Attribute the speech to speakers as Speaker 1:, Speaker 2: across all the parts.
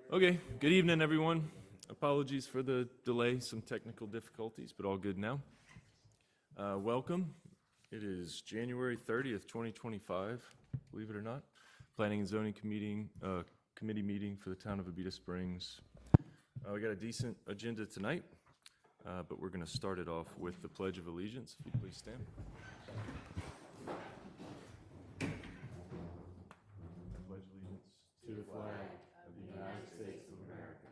Speaker 1: Okay, good evening, everyone. Apologies for the delay, some technical difficulties, but all good now. Welcome. It is January 30th, 2025, believe it or not. Planning and Zoning Committee meeting for the town of Abita Springs. We got a decent agenda tonight, but we're going to start it off with the Pledge of Allegiance. If you please stand. Pledge allegiance to the flag of the United States of America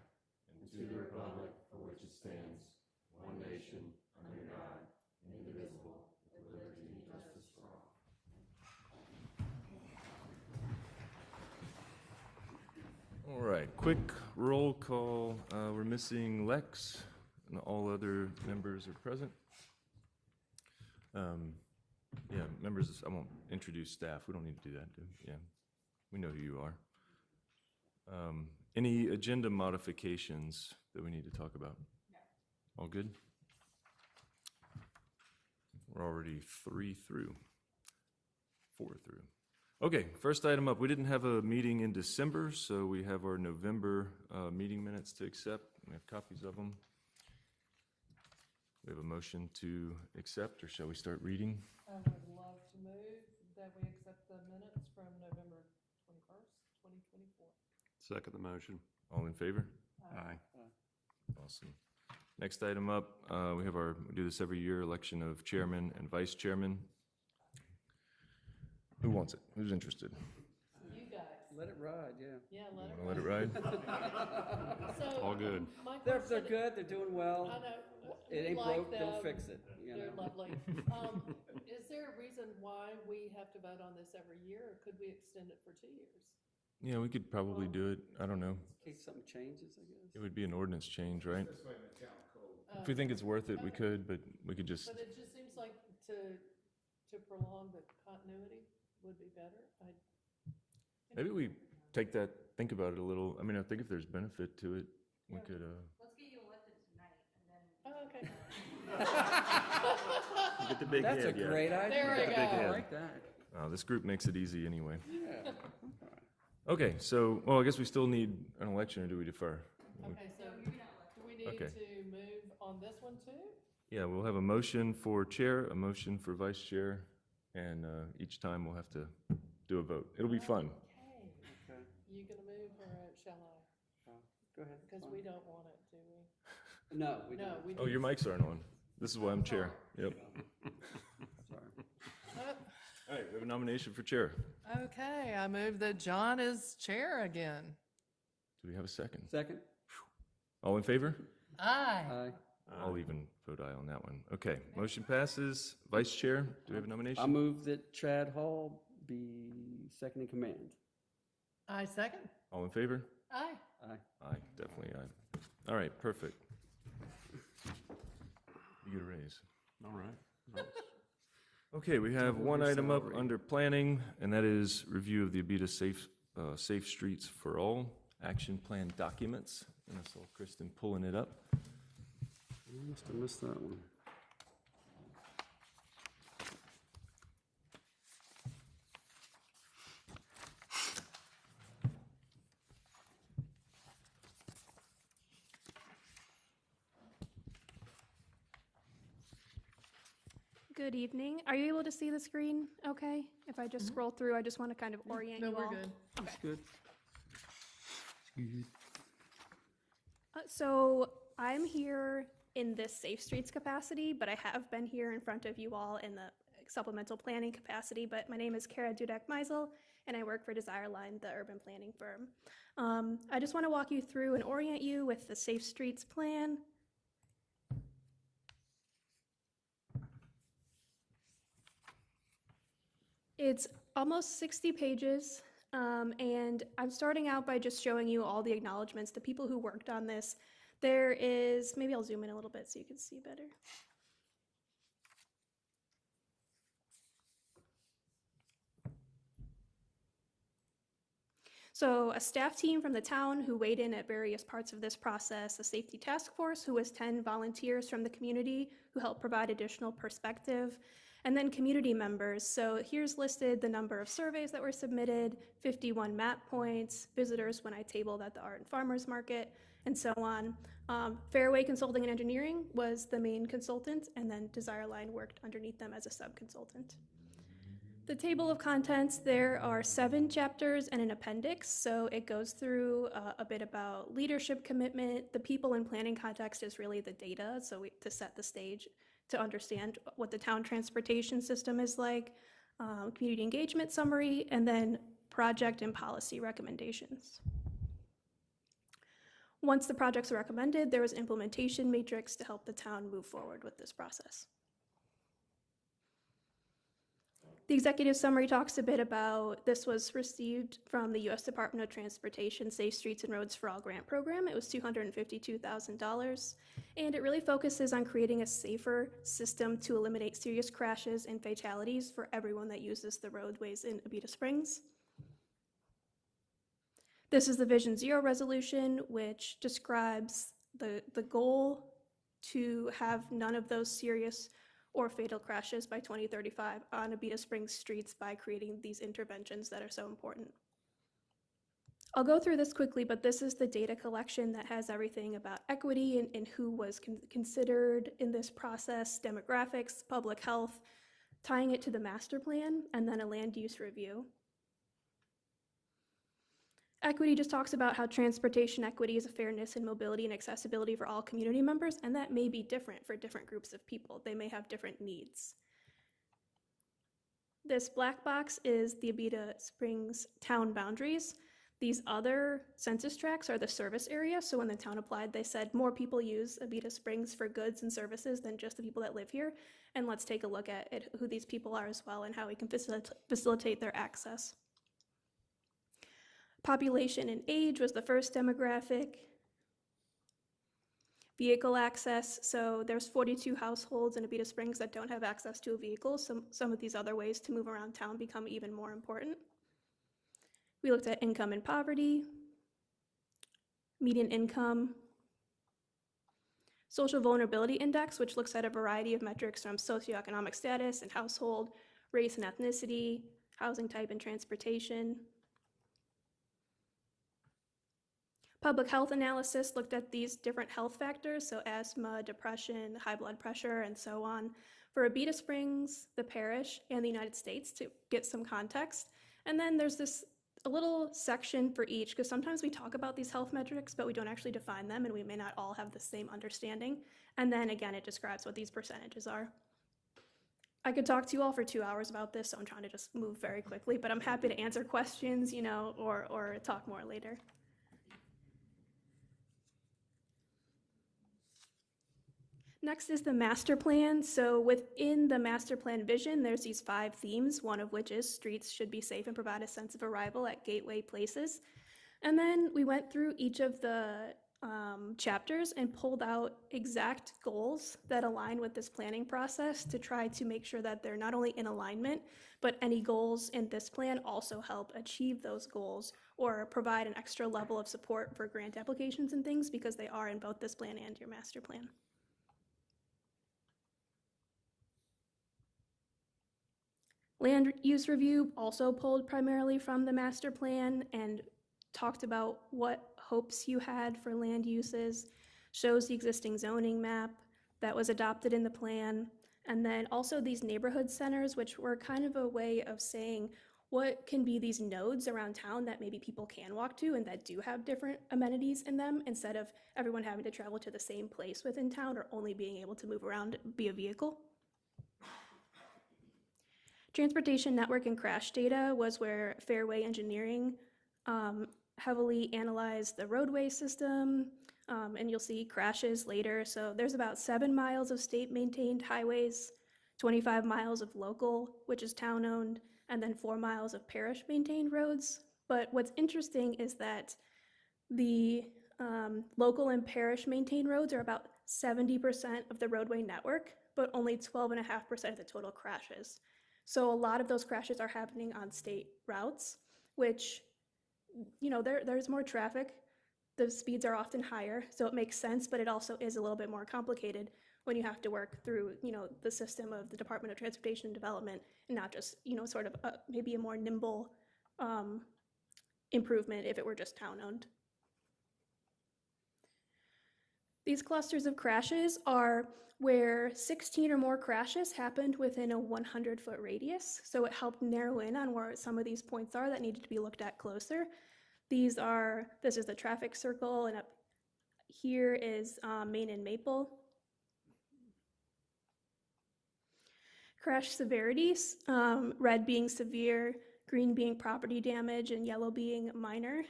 Speaker 1: and to the republic for which it stands, one nation, under God, indivisible, with liberty and justice for all. All right, quick roll call. We're missing Lex, and all other members are present. Yeah, members, I won't introduce staff. We don't need to do that, do we? Yeah, we know who you are. Any agenda modifications that we need to talk about? No. All good? We're already 4 through. Okay, first item up. We didn't have a meeting in December, so we have our November meeting minutes to accept. We have copies of them. We have a motion to accept, or shall we start reading?
Speaker 2: I would love to move that we accept the minutes from November 21st, 2024.
Speaker 3: Second the motion.
Speaker 1: All in favor?
Speaker 3: Aye.
Speaker 1: Awesome. Next item up, we do this every year, election of chairman and vice chairman. Who wants it? Who's interested?
Speaker 2: You guys.
Speaker 4: Let it ride, yeah.
Speaker 2: Yeah,
Speaker 1: Wanna let it ride?
Speaker 2: So,
Speaker 3: All good.
Speaker 2: my
Speaker 4: They're
Speaker 2: question,
Speaker 4: good, they're doing well.
Speaker 2: I know.
Speaker 4: It ain't
Speaker 2: like
Speaker 4: broke, don't
Speaker 2: them.
Speaker 4: fix it, you
Speaker 2: They're
Speaker 4: know.
Speaker 2: lovely. Is there a reason why we have to vote on this every year, or could we extend it for 2 years?
Speaker 1: Yeah, we could probably do it. I don't know.
Speaker 4: In case something changes, I guess.
Speaker 1: It would be an ordinance change, right? If we think it's worth it, we could, but we could just,
Speaker 2: But it just seems like to prolong the continuity would be better.
Speaker 1: maybe we take that, think about it a little. I mean, I think if there's benefit to it, we could,
Speaker 5: Let's get you elected tonight, and then.
Speaker 2: Oh, okay.
Speaker 3: Get the big
Speaker 4: That's a
Speaker 3: head, yeah.
Speaker 4: great idea.
Speaker 2: There we
Speaker 3: Big
Speaker 2: go.
Speaker 4: I
Speaker 3: head.
Speaker 4: like that.
Speaker 1: this group makes it easy anyway.
Speaker 4: Yeah.
Speaker 1: Okay, so, well, I guess we still need an election, or do we defer?
Speaker 2: Okay, so do we need
Speaker 1: Okay.
Speaker 2: to move on this one too?
Speaker 1: Yeah, we'll have a motion for chair, a motion for vice chair, and each time we'll have to do a vote. It'll be fun.
Speaker 2: Okay.
Speaker 4: Okay.
Speaker 2: You gonna move or shall I?
Speaker 4: Go ahead.
Speaker 2: Because
Speaker 4: fine.
Speaker 2: we don't want it, do we?
Speaker 4: No, we
Speaker 2: No,
Speaker 4: don't.
Speaker 2: we
Speaker 1: Oh, your mics aren't on. This is why I'm chair. Yep.
Speaker 4: Sorry.
Speaker 1: All right, we have a nomination for chair.
Speaker 2: Okay, I move that John is chair again.
Speaker 1: Do we have a second?
Speaker 4: Second?
Speaker 1: All in favor?
Speaker 2: Aye.
Speaker 4: Aye.
Speaker 1: I'll even vote aye on that one. Okay, motion passes. Vice chair, do we have a
Speaker 4: I
Speaker 1: nomination?
Speaker 4: move that Chad Hall be second in command.
Speaker 2: I second.
Speaker 1: All in favor?
Speaker 2: Aye.
Speaker 4: Aye.
Speaker 1: Aye, definitely aye. All right, perfect. You get a raise.
Speaker 3: All right.
Speaker 1: Okay, we have
Speaker 4: Double
Speaker 1: one
Speaker 4: your
Speaker 1: item up
Speaker 4: salary.
Speaker 1: under planning, and that is review of the Abita Safe Streets for All action plan documents. And I saw Kristen pulling it up.
Speaker 4: I must have missed that one.
Speaker 6: Good evening. Are you able to see the screen okay? If I just scroll through, I just want to kind of orient
Speaker 2: No,
Speaker 6: you
Speaker 2: we're
Speaker 6: all.
Speaker 2: good.
Speaker 4: That's good.
Speaker 6: So I'm here in this Safe Streets capacity, but I have been here in front of you all in the supplemental planning capacity. But my name is Kara Dudek-Meisel, and I work for Desireline, the urban planning firm. I just want to walk you through and orient you with the Safe Streets plan. It's almost 60 pages, and I'm starting out by just showing you all the acknowledgements, the people who worked on this. There is, maybe I'll zoom in a little bit so you can see better. So a staff team from the town who weighed in at various parts of this process, a safety task force who was 10 volunteers from the community who helped provide additional perspective, And then community members. So here's listed the number of surveys that were submitted, 51 map points, visitors when I tabled at the Art and Farmers Market, and so on. Fairway Consulting and Engineering was the main consultant, and then Desireline worked underneath them as a sub-consultant. The table of contents, there are 7 chapters and an appendix, so it goes through a bit about leadership commitment. The people and planning context is really the data, so to set the stage to understand what the town transportation system is like, community engagement summary, and then project and policy recommendations. Once the projects are recommended, there was an implementation matrix to help the town move forward with this process. The executive summary talks a bit about, this was received from the U.S. Department of Transportation Safe Streets and Roads for All grant program. It was $252,000, and it really focuses on creating a safer system to eliminate serious crashes and fatalities for everyone that uses the roadways in Abita Springs. This is the Vision Zero resolution, which describes the goal to have none of those serious or fatal crashes by 2035 on Abita Springs streets by creating these interventions that are so important. I'll go through this quickly, but this is the data collection that has everything about equity and who was considered in this process, demographics, public health, tying it to the master plan, and then a land use review. Equity just talks about how transportation equity is a fairness in mobility and accessibility for all community members, and that may be different for different groups of people. They may have different needs. This black box is the Abita Springs town boundaries. These other census tracts are the service area, so when the town applied, they said more people use Abita Springs for goods and services than just the people that live here, and let's take a look at who these people are as well and how we can facilitate their access. Population and age was the first demographic. Vehicle access, so there's 42 households in Abita Springs that don't have access to a vehicle. Some of these other ways to move around town become even more important. We looked at income and poverty, median income, social vulnerability index, which looks at a variety of metrics from socioeconomic status and household, race and ethnicity, housing type and transportation. Public health analysis looked at these different health factors, so asthma, depression, high blood pressure, and so on, for Abita Springs, the parish, and the United States to get some context. And then there's a little section for each, because sometimes we talk about these health metrics, but we don't actually define them, and we may not all have the same understanding. And then again, it describes what these percentages are. I could talk to you all for 2 hours about this, so I'm trying to just move very quickly, but I'm happy to answer questions, or talk more later. Next is the master plan. So within the master plan vision, there's these 5 themes, one of which is streets should be safe and provide a sense of arrival at gateway places. And then we went through each of the chapters and pulled out exact goals that align with this planning process to try to make sure that they're not only in alignment, but any goals in this plan also help achieve those goals or provide an extra level of support for grant applications and things, because they are in both this plan and your master plan. Land use review also pulled primarily from the master plan and talked about what hopes you had for land uses, shows the existing zoning map that was adopted in the plan, and then also these neighborhood centers, which were kind of a way of saying what can be these nodes around town that maybe people can walk to and that do have different amenities in them, instead of everyone having to travel to the same place within town or only being able to move around via vehicle. Transportation network and crash data was where Fairway Engineering heavily analyzed the roadway system, and you'll see crashes later. So there's about 7 miles of state-maintained highways, 25 miles of local, which is town-owned, and then 4 miles of parish-maintained roads. But what's interesting is that the local and parish-maintained roads are about 70% of the roadway network, but only 12.5% of the total crashes. So a lot of those crashes are happening on state routes, which, there's more traffic. The speeds are often higher, so it makes sense, but it also is a little bit more complicated when you have to work through, the system of the Department of Transportation and Development and not just, sort of maybe a more nimble improvement if it were just town-owned. These clusters of crashes are where 16 or more crashes happened within a 100-foot radius. So it helped narrow in on where some of these points are that needed to be looked at closer. This is the traffic circle, and up here is Main and Maple. Crash severities, red being severe, green being property damage, and yellow being minor.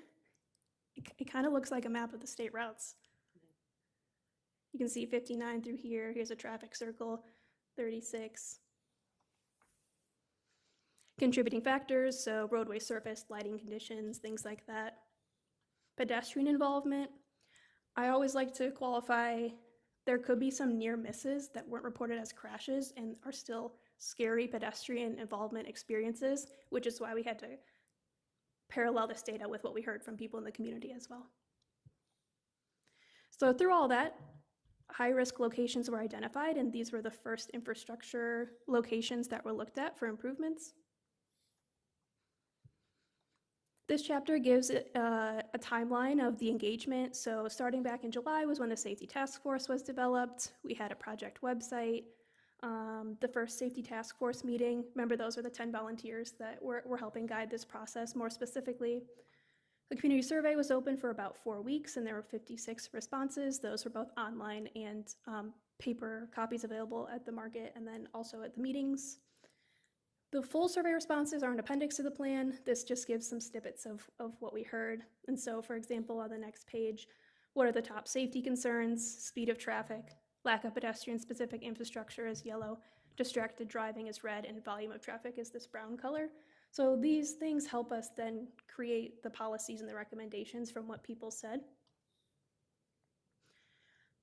Speaker 6: It kind of looks like a map of the state routes. You can see 59 through here. Here's a traffic circle, 36. Contributing factors, so roadway surface, lighting conditions, things like that. Pedestrian involvement. I always like to qualify, there could be some near misses that weren't reported as crashes and are still scary pedestrian involvement experiences, which is why we had to parallel this data with what we heard from people in the community as well. So through all that, high-risk locations were identified, and these were the first infrastructure locations that were looked at for improvements. This chapter gives a timeline of the engagement. So starting back in July was when the Safety Task Force was developed. We had a project website. The first Safety Task Force meeting, remember those are the 10 volunteers that were helping guide this process more specifically. The community survey was open for about 4 weeks, and there were 56 responses. Those were both online and paper copies available at the market and then also at the meetings. The full survey responses are an appendix to the plan. This just gives some snippets of what we heard. And so, for example, on the next page, what are the top safety concerns? Speed of traffic, lack of pedestrian-specific infrastructure is yellow, distracted driving is red, and volume of traffic is this brown color. So these things help us then create the policies and the recommendations from what people said.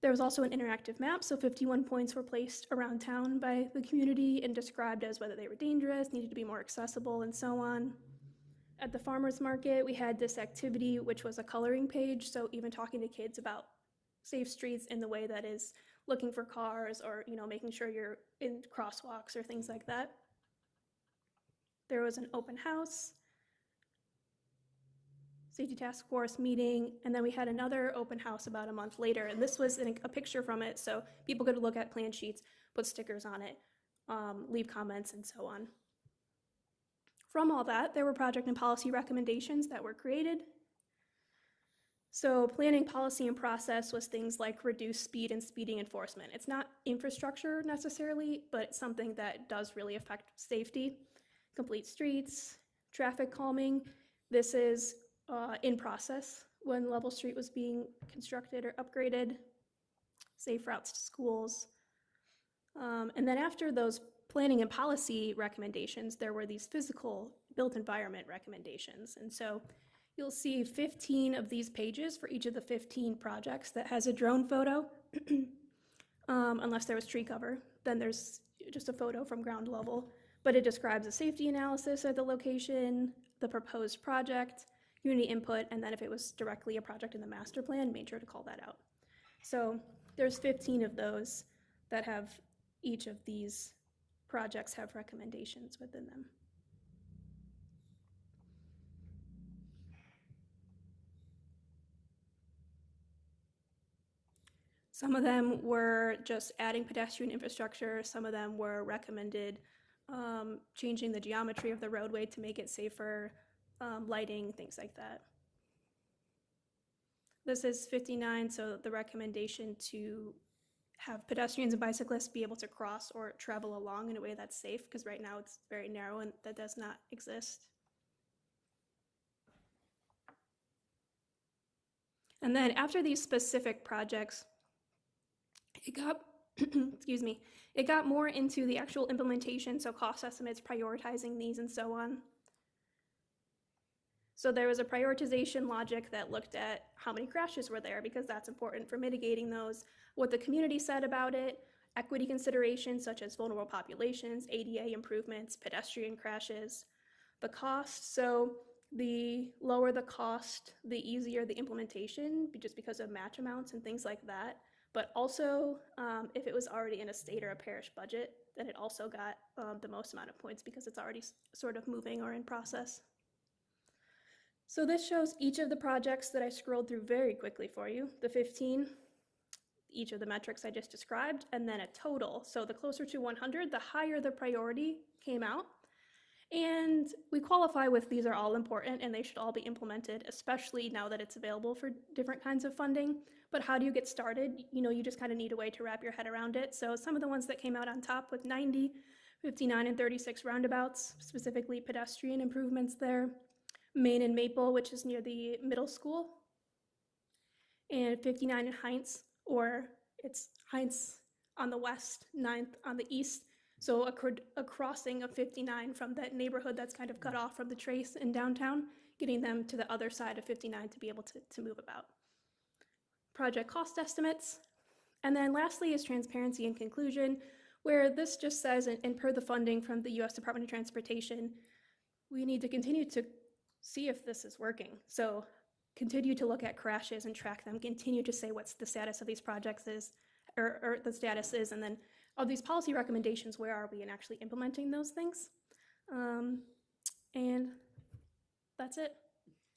Speaker 6: There was also an interactive map, so 51 points were placed around town by the community and described as whether they were dangerous, needed to be more accessible, and so on. At the farmers market, we had this activity, which was a coloring page, so even talking to kids about safe streets in the way that is looking for cars or making sure you're in crosswalks or things like that. There was an open house, Safety Task Force meeting, and then we had another open house about a month later, and this was a picture from it, so people could look at plan sheets, put stickers on it, leave comments, and so on. From all that, there were project and policy recommendations that were created. So planning, policy, and process was things like reduce speed and speeding enforcement. It's not infrastructure necessarily, but it's something that does really affect safety. Complete streets, traffic calming. This is in process when Level Street was being constructed or upgraded. Safe routes to schools. And then after those planning and policy recommendations, there were these physical built environment recommendations. And so you'll see 15 of these pages for each of the 15 projects that has a drone photo, unless there was tree cover. Then there's just a photo from ground level, but it describes a safety analysis at the location, the proposed project, community input, and then if it was directly a project in the master plan, made sure to call that out. So there's 15 of those that have each of these projects have recommendations within them. Some of them were just adding pedestrian infrastructure. Some of them were recommended changing the geometry of the roadway to make it safer, lighting, things like that. This is 59, so the recommendation to have pedestrians and bicyclists be able to cross or travel along in a way that's safe, because right now it's very narrow and that does not exist. And then after these specific projects, it got, excuse me, it got more into the actual implementation, so cost estimates, prioritizing these, and so on. So there was a prioritization logic that looked at how many crashes were there, because that's important for mitigating those, what the community said about it, equity considerations such as vulnerable populations, ADA improvements, pedestrian crashes, the cost. So the lower the cost, the easier the implementation, just because of match amounts and things like that. But also, if it was already in a state or a parish budget, then it also got the most amount of points because it's already sort of moving or in process. So this shows each of the projects that I scrolled through very quickly for you, the 15, each of the metrics I just described, and then a total. So the closer to 100, the higher the priority came out. And we qualify with these are all important and they should all be implemented, especially now that it's available for different kinds of funding. But how do you get started? You know, you just kind of need a way to wrap your head around it. So some of the ones that came out on top with 90, 59, and 36 roundabouts, specifically pedestrian improvements there. Main and Maple, which is near the middle school. And 59 in Heinz, or it's Heinz on the west, 9th on the east. So a crossing of 59 from that neighborhood that's kind of cut off from the trace in downtown, getting them to the other side of 59 to be able to move about. Project cost estimates. And then lastly is transparency and conclusion, where this just says, and per the funding from the U.S. Department of Transportation, we need to continue to see if this is working. So continue to look at crashes and track them, continue to say what's the status of these projects is, or the status is, and then of these policy recommendations, where are we in actually implementing those things? And that's it.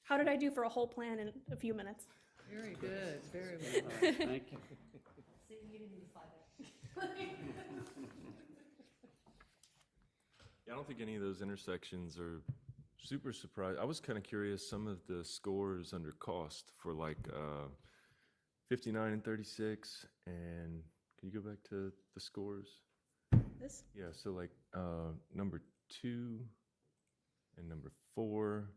Speaker 6: How did I do for a whole plan in a few minutes?
Speaker 2: Very good, very
Speaker 4: All
Speaker 2: well.
Speaker 4: right, thank you.
Speaker 5: See, you didn't need to slide that.
Speaker 1: Yeah, I don't think any of those intersections are super surprised. I was kind of curious, some of the scores under cost for like 59 and 36, and can you go back to the scores?
Speaker 6: This?
Speaker 1: Yeah, so like number 2 and number 4,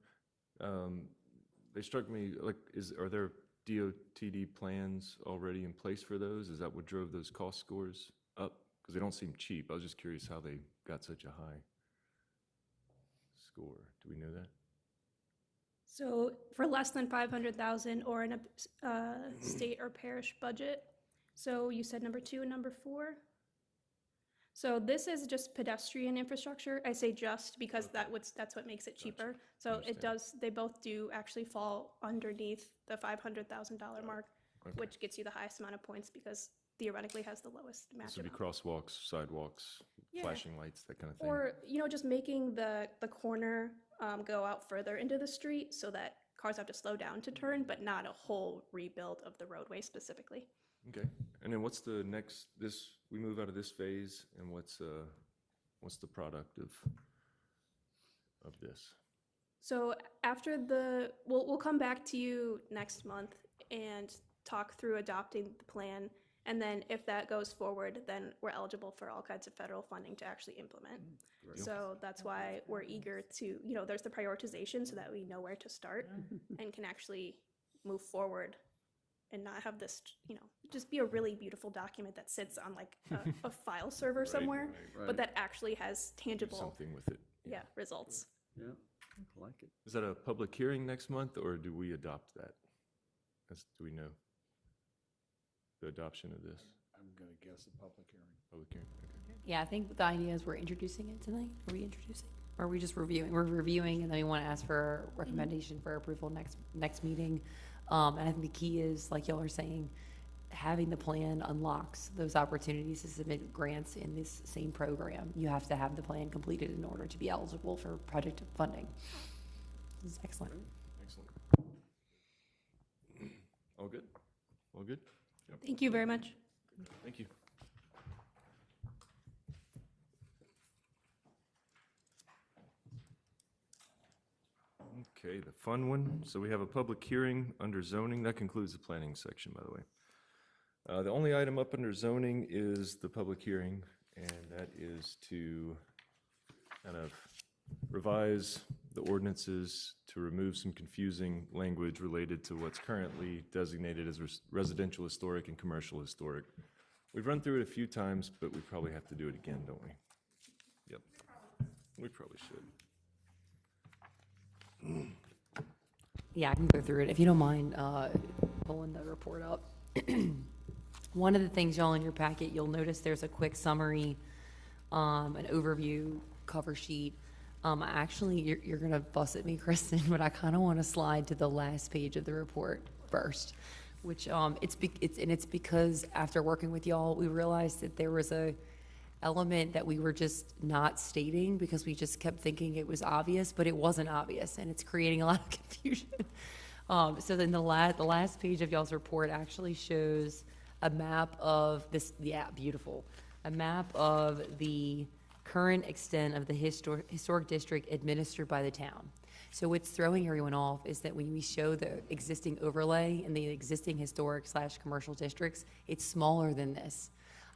Speaker 1: they struck me like, are there DOTD plans already in place for those? Is that what drove those cost scores up? Because they don't seem cheap. I was just curious how they got such a high score. Do we know that?
Speaker 6: So for less than 500,000 or in a state or parish budget. So you said number 2 and number 4. So this is just pedestrian infrastructure. I say just because that's what makes it cheaper. So it does, they both do actually fall underneath the $500,000 mark,
Speaker 1: Okay.
Speaker 6: which gets you the highest amount of points because theoretically has the lowest match
Speaker 1: This would be
Speaker 6: amount.
Speaker 1: crosswalks, sidewalks,
Speaker 6: Yeah.
Speaker 1: flashing lights, that kind of thing.
Speaker 6: Or, you know, just making the corner go out further into the street so that cars have to slow down to turn, but not a whole rebuild of the roadway specifically.
Speaker 1: Okay, and then what's the next, we move out of this phase, and what's the product of this?
Speaker 6: So after we'll come back to you next month and talk through adopting the plan. And then if that goes forward, then we're eligible for all kinds of federal funding to actually implement. So that's why we're eager to, you know, there's the prioritization so that we know where to start and can actually move forward and not have this, you know, just be a really beautiful document that sits on like a file server somewhere,
Speaker 1: right.
Speaker 6: but that actually has
Speaker 1: Do
Speaker 6: tangible,
Speaker 1: something with it.
Speaker 6: yeah, results.
Speaker 4: Yeah, I like it.
Speaker 1: Is that a public hearing next month, or do we adopt that? Do we know the adoption of this?
Speaker 7: I'm gonna guess a public hearing.
Speaker 1: Public hearing, okay.
Speaker 8: Yeah, I think the idea is we're introducing it tonight. Are we introducing? Or are we just reviewing? We're reviewing, and then we want to ask for a recommendation for approval next meeting. And I think the key is, like y'all are saying, having the plan unlocks those opportunities to submit grants in this same program. You have to have the plan completed in order to be eligible for project funding. This is excellent.
Speaker 1: Excellent. All good? All good? Yep.
Speaker 6: Thank you very much.
Speaker 1: Thank you. Okay, the fun one. So we have a public hearing under zoning. That concludes the planning section, by the way. The only item up under zoning is the public hearing, and that is to kind of revise the ordinances to remove some confusing language related to what's currently designated as residential historic and commercial historic. We've run through it a few times, but we probably have to do it again, don't we? Yep. We probably should.
Speaker 8: Yeah, I can go through it. If you don't mind pulling the report up. One of the things, y'all, in your packet, you'll notice there's a quick summary, an overview cover sheet. Actually, you're going to fuss at me, Kristen, but I kind of want to slide to the last page of the report first, which, it's because after working with y'all, we realized that there was a element that we were just not stating because we just kept thinking it was obvious, but it wasn't obvious, and it's creating a lot of confusion. So then the last page of y'all's report actually shows a map of this, yeah, beautiful. A map of the current extent of the historic district administered by the town. So what's throwing everyone off is that when we show the existing overlay in the existing historic/commercial districts, it's smaller than this.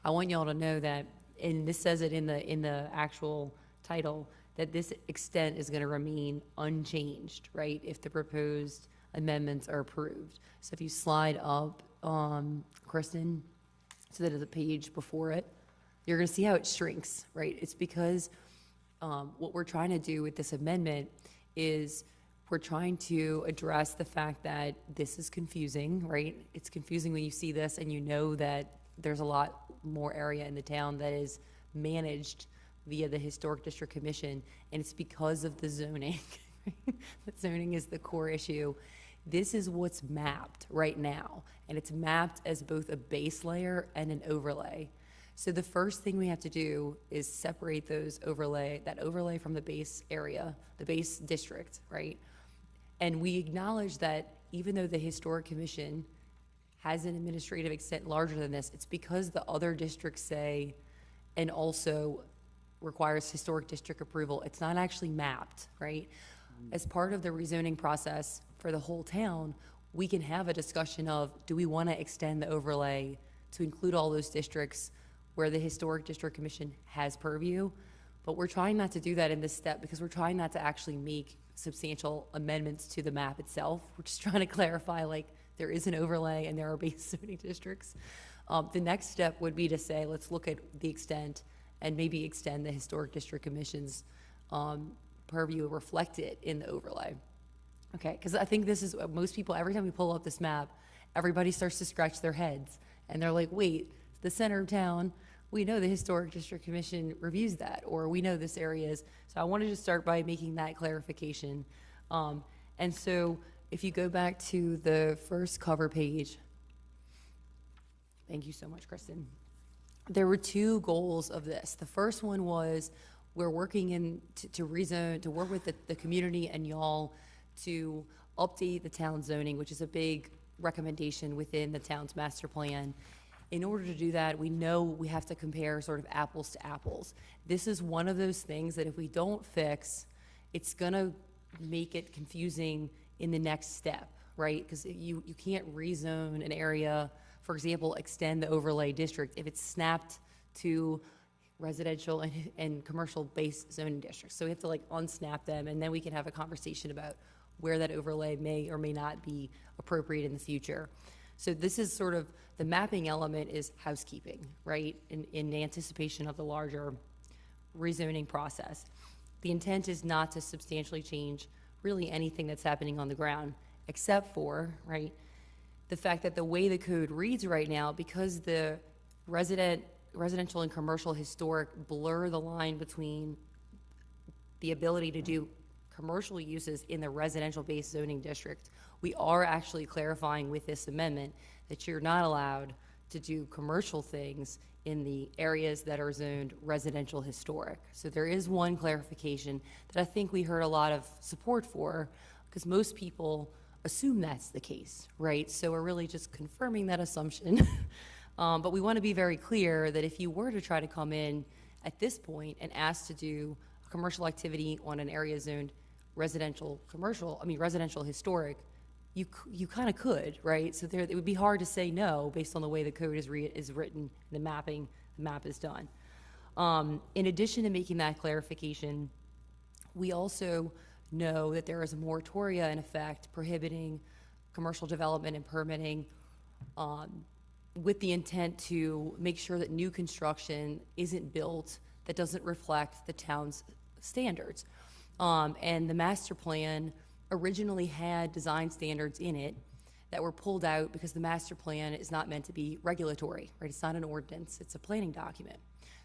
Speaker 8: I want y'all to know that, and this says it in the actual title, that this extent is gonna remain unchanged, right, if the proposed amendments are approved. So if you slide up, Kristen, so that is a page before it, you're gonna see how it shrinks, right? It's because what we're trying to do with this amendment is we're trying to address the fact that this is confusing, right? It's confusing when you see this and you know that there's a lot more area in the town that is managed via the Historic District Commission, and it's because of the zoning. That zoning is the core issue. This is what's mapped right now, and it's mapped as both a base layer and an overlay. So the first thing we have to do is separate that overlay from the base area, the base district, right? And we acknowledge that even though the Historic Commission has an administrative extent larger than this, it's because the other districts say, and also requires historic district approval, it's not actually mapped, right? As part of the rezoning process for the whole town, we can have a discussion of, do we want to extend the overlay to include all those districts where the Historic District Commission has purview? But we're trying not to do that in this step because we're trying not to actually make substantial amendments to the map itself. We're just trying to clarify, like, there is an overlay and there are base zoning districts. The next step would be to say, let's look at the extent and maybe extend the Historic District Commission's purview, reflect it in the overlay. Okay, because I think this is, most people, every time we pull up this map, everybody starts to scratch their heads. And they're like, wait, the center of town, we know the Historic District Commission reviews that, or we know this area is. So I wanted to start by making that clarification. And so if you go back to the first cover page, thank you so much, Kristen. There were two goals of this. The first one was we're working to rezone, to work with the community and y'all to update the town zoning, which is a big recommendation within the town's master plan. In order to do that, we know we have to compare sort of apples to apples. This is one of those things that if we don't fix, it's gonna make it confusing in the next step, right? Because you can't rezone an area, for example, extend the overlay district if it's snapped to residential and commercial-based zoning districts. So we have to like unsnap them, and then we can have a conversation about where that overlay may or may not be appropriate in the future. So this is sort of, the mapping element is housekeeping, right? In anticipation of the larger rezoning process. The intent is not to substantially change really anything that's happening on the ground, except for, right, the fact that the way the code reads right now, because the residential and commercial historic blur the line between the ability to do commercial uses in the residential-based zoning district, we are actually clarifying with this amendment that you're not allowed to do commercial things in the areas that are zoned residential historic. So there is one clarification that I think we heard a lot of support for, because most people assume that's the case, right? So we're really just confirming that assumption. But we want to be very clear that if you were to try to come in at this point and ask to do a commercial activity on an area zoned residential historic, you kind of could, right? So it would be hard to say no based on the way the code is written, the map is done. In addition to making that clarification, we also know that there is a moratoria in effect prohibiting commercial development and permitting with the intent to make sure that new construction isn't built that doesn't reflect the town's standards. And the master plan originally had design standards in it that were pulled out because the master plan is not meant to be regulatory, right? It's not an ordinance, it's a planning document.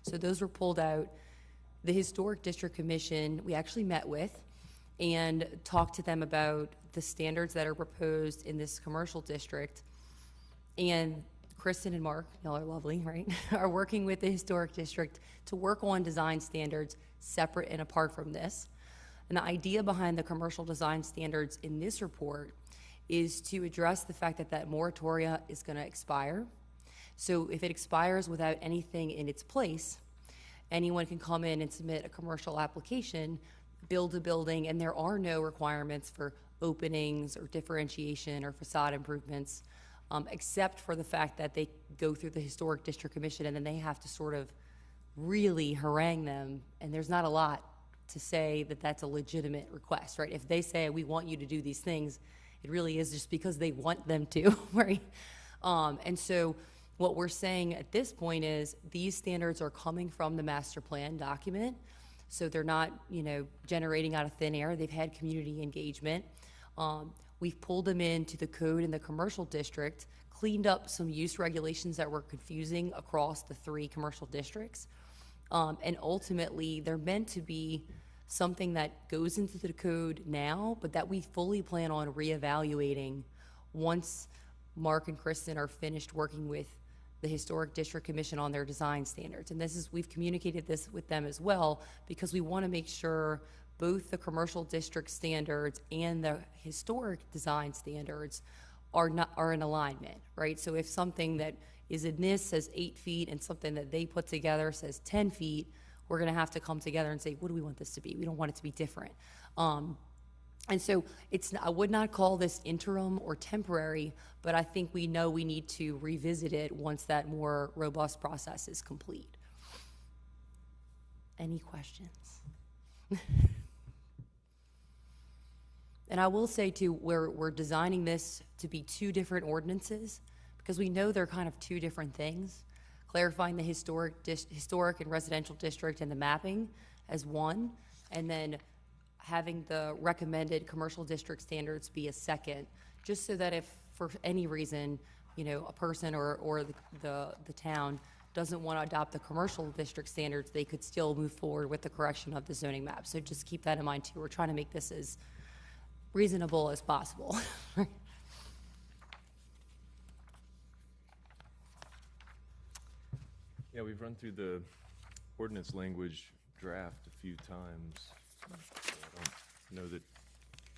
Speaker 8: So those were pulled out. The Historic District Commission, we actually met with and talked to them about the standards that are proposed in this commercial district And Kristen and Mark, y'all are lovely, right? Are working with the Historic District to work on design standards separate and apart from this. And the idea behind the commercial design standards in this report is to address the fact that that moratoria is going to expire. So if it expires without anything in its place, anyone can come in and submit a commercial application, build a building, and there are no requirements for openings or differentiation or facade improvements, except for the fact that they go through the Historic District Commission and then they have to sort of really harangue them. And there's not a lot to say that that's a legitimate request, right? If they say, we want you to do these things, it really is just because they want them to, right? And so what we're saying at this point is these standards are coming from the master plan document. So they're not, generating out of thin air. They've had community engagement. We've pulled them into the code in the commercial district, cleaned up some use regulations that were confusing across the 3 commercial districts. And ultimately, they're meant to be something that goes into the code now, but that we fully plan on reevaluating once Mark and Kristen are finished working with the Historic District Commission on their design standards. And we've communicated this with them as well, because we want to make sure both the commercial district standards and the historic design standards are in alignment, right? So if something that is in this says 8 feet and something that they put together says 10 feet, we're going to have to come together and say, what do we want this to be? We don't want it to be different. And so I would not call this interim or temporary, but I think we know we need to revisit it once that more robust process is complete. Any questions? And I will say too, we're designing this to be 2 different ordinances because we know they're kind of 2 different things. Clarifying the historic and residential district and the mapping as one, and then having the recommended commercial district standards be a second, just so that if for any reason, a person or the town doesn't want to adopt the commercial district standards, they could still move forward with the correction of the zoning map. So just keep that in mind too. We're trying to make this as reasonable as possible.
Speaker 1: Yeah, we've run through the ordinance language draft a few times. I don't know that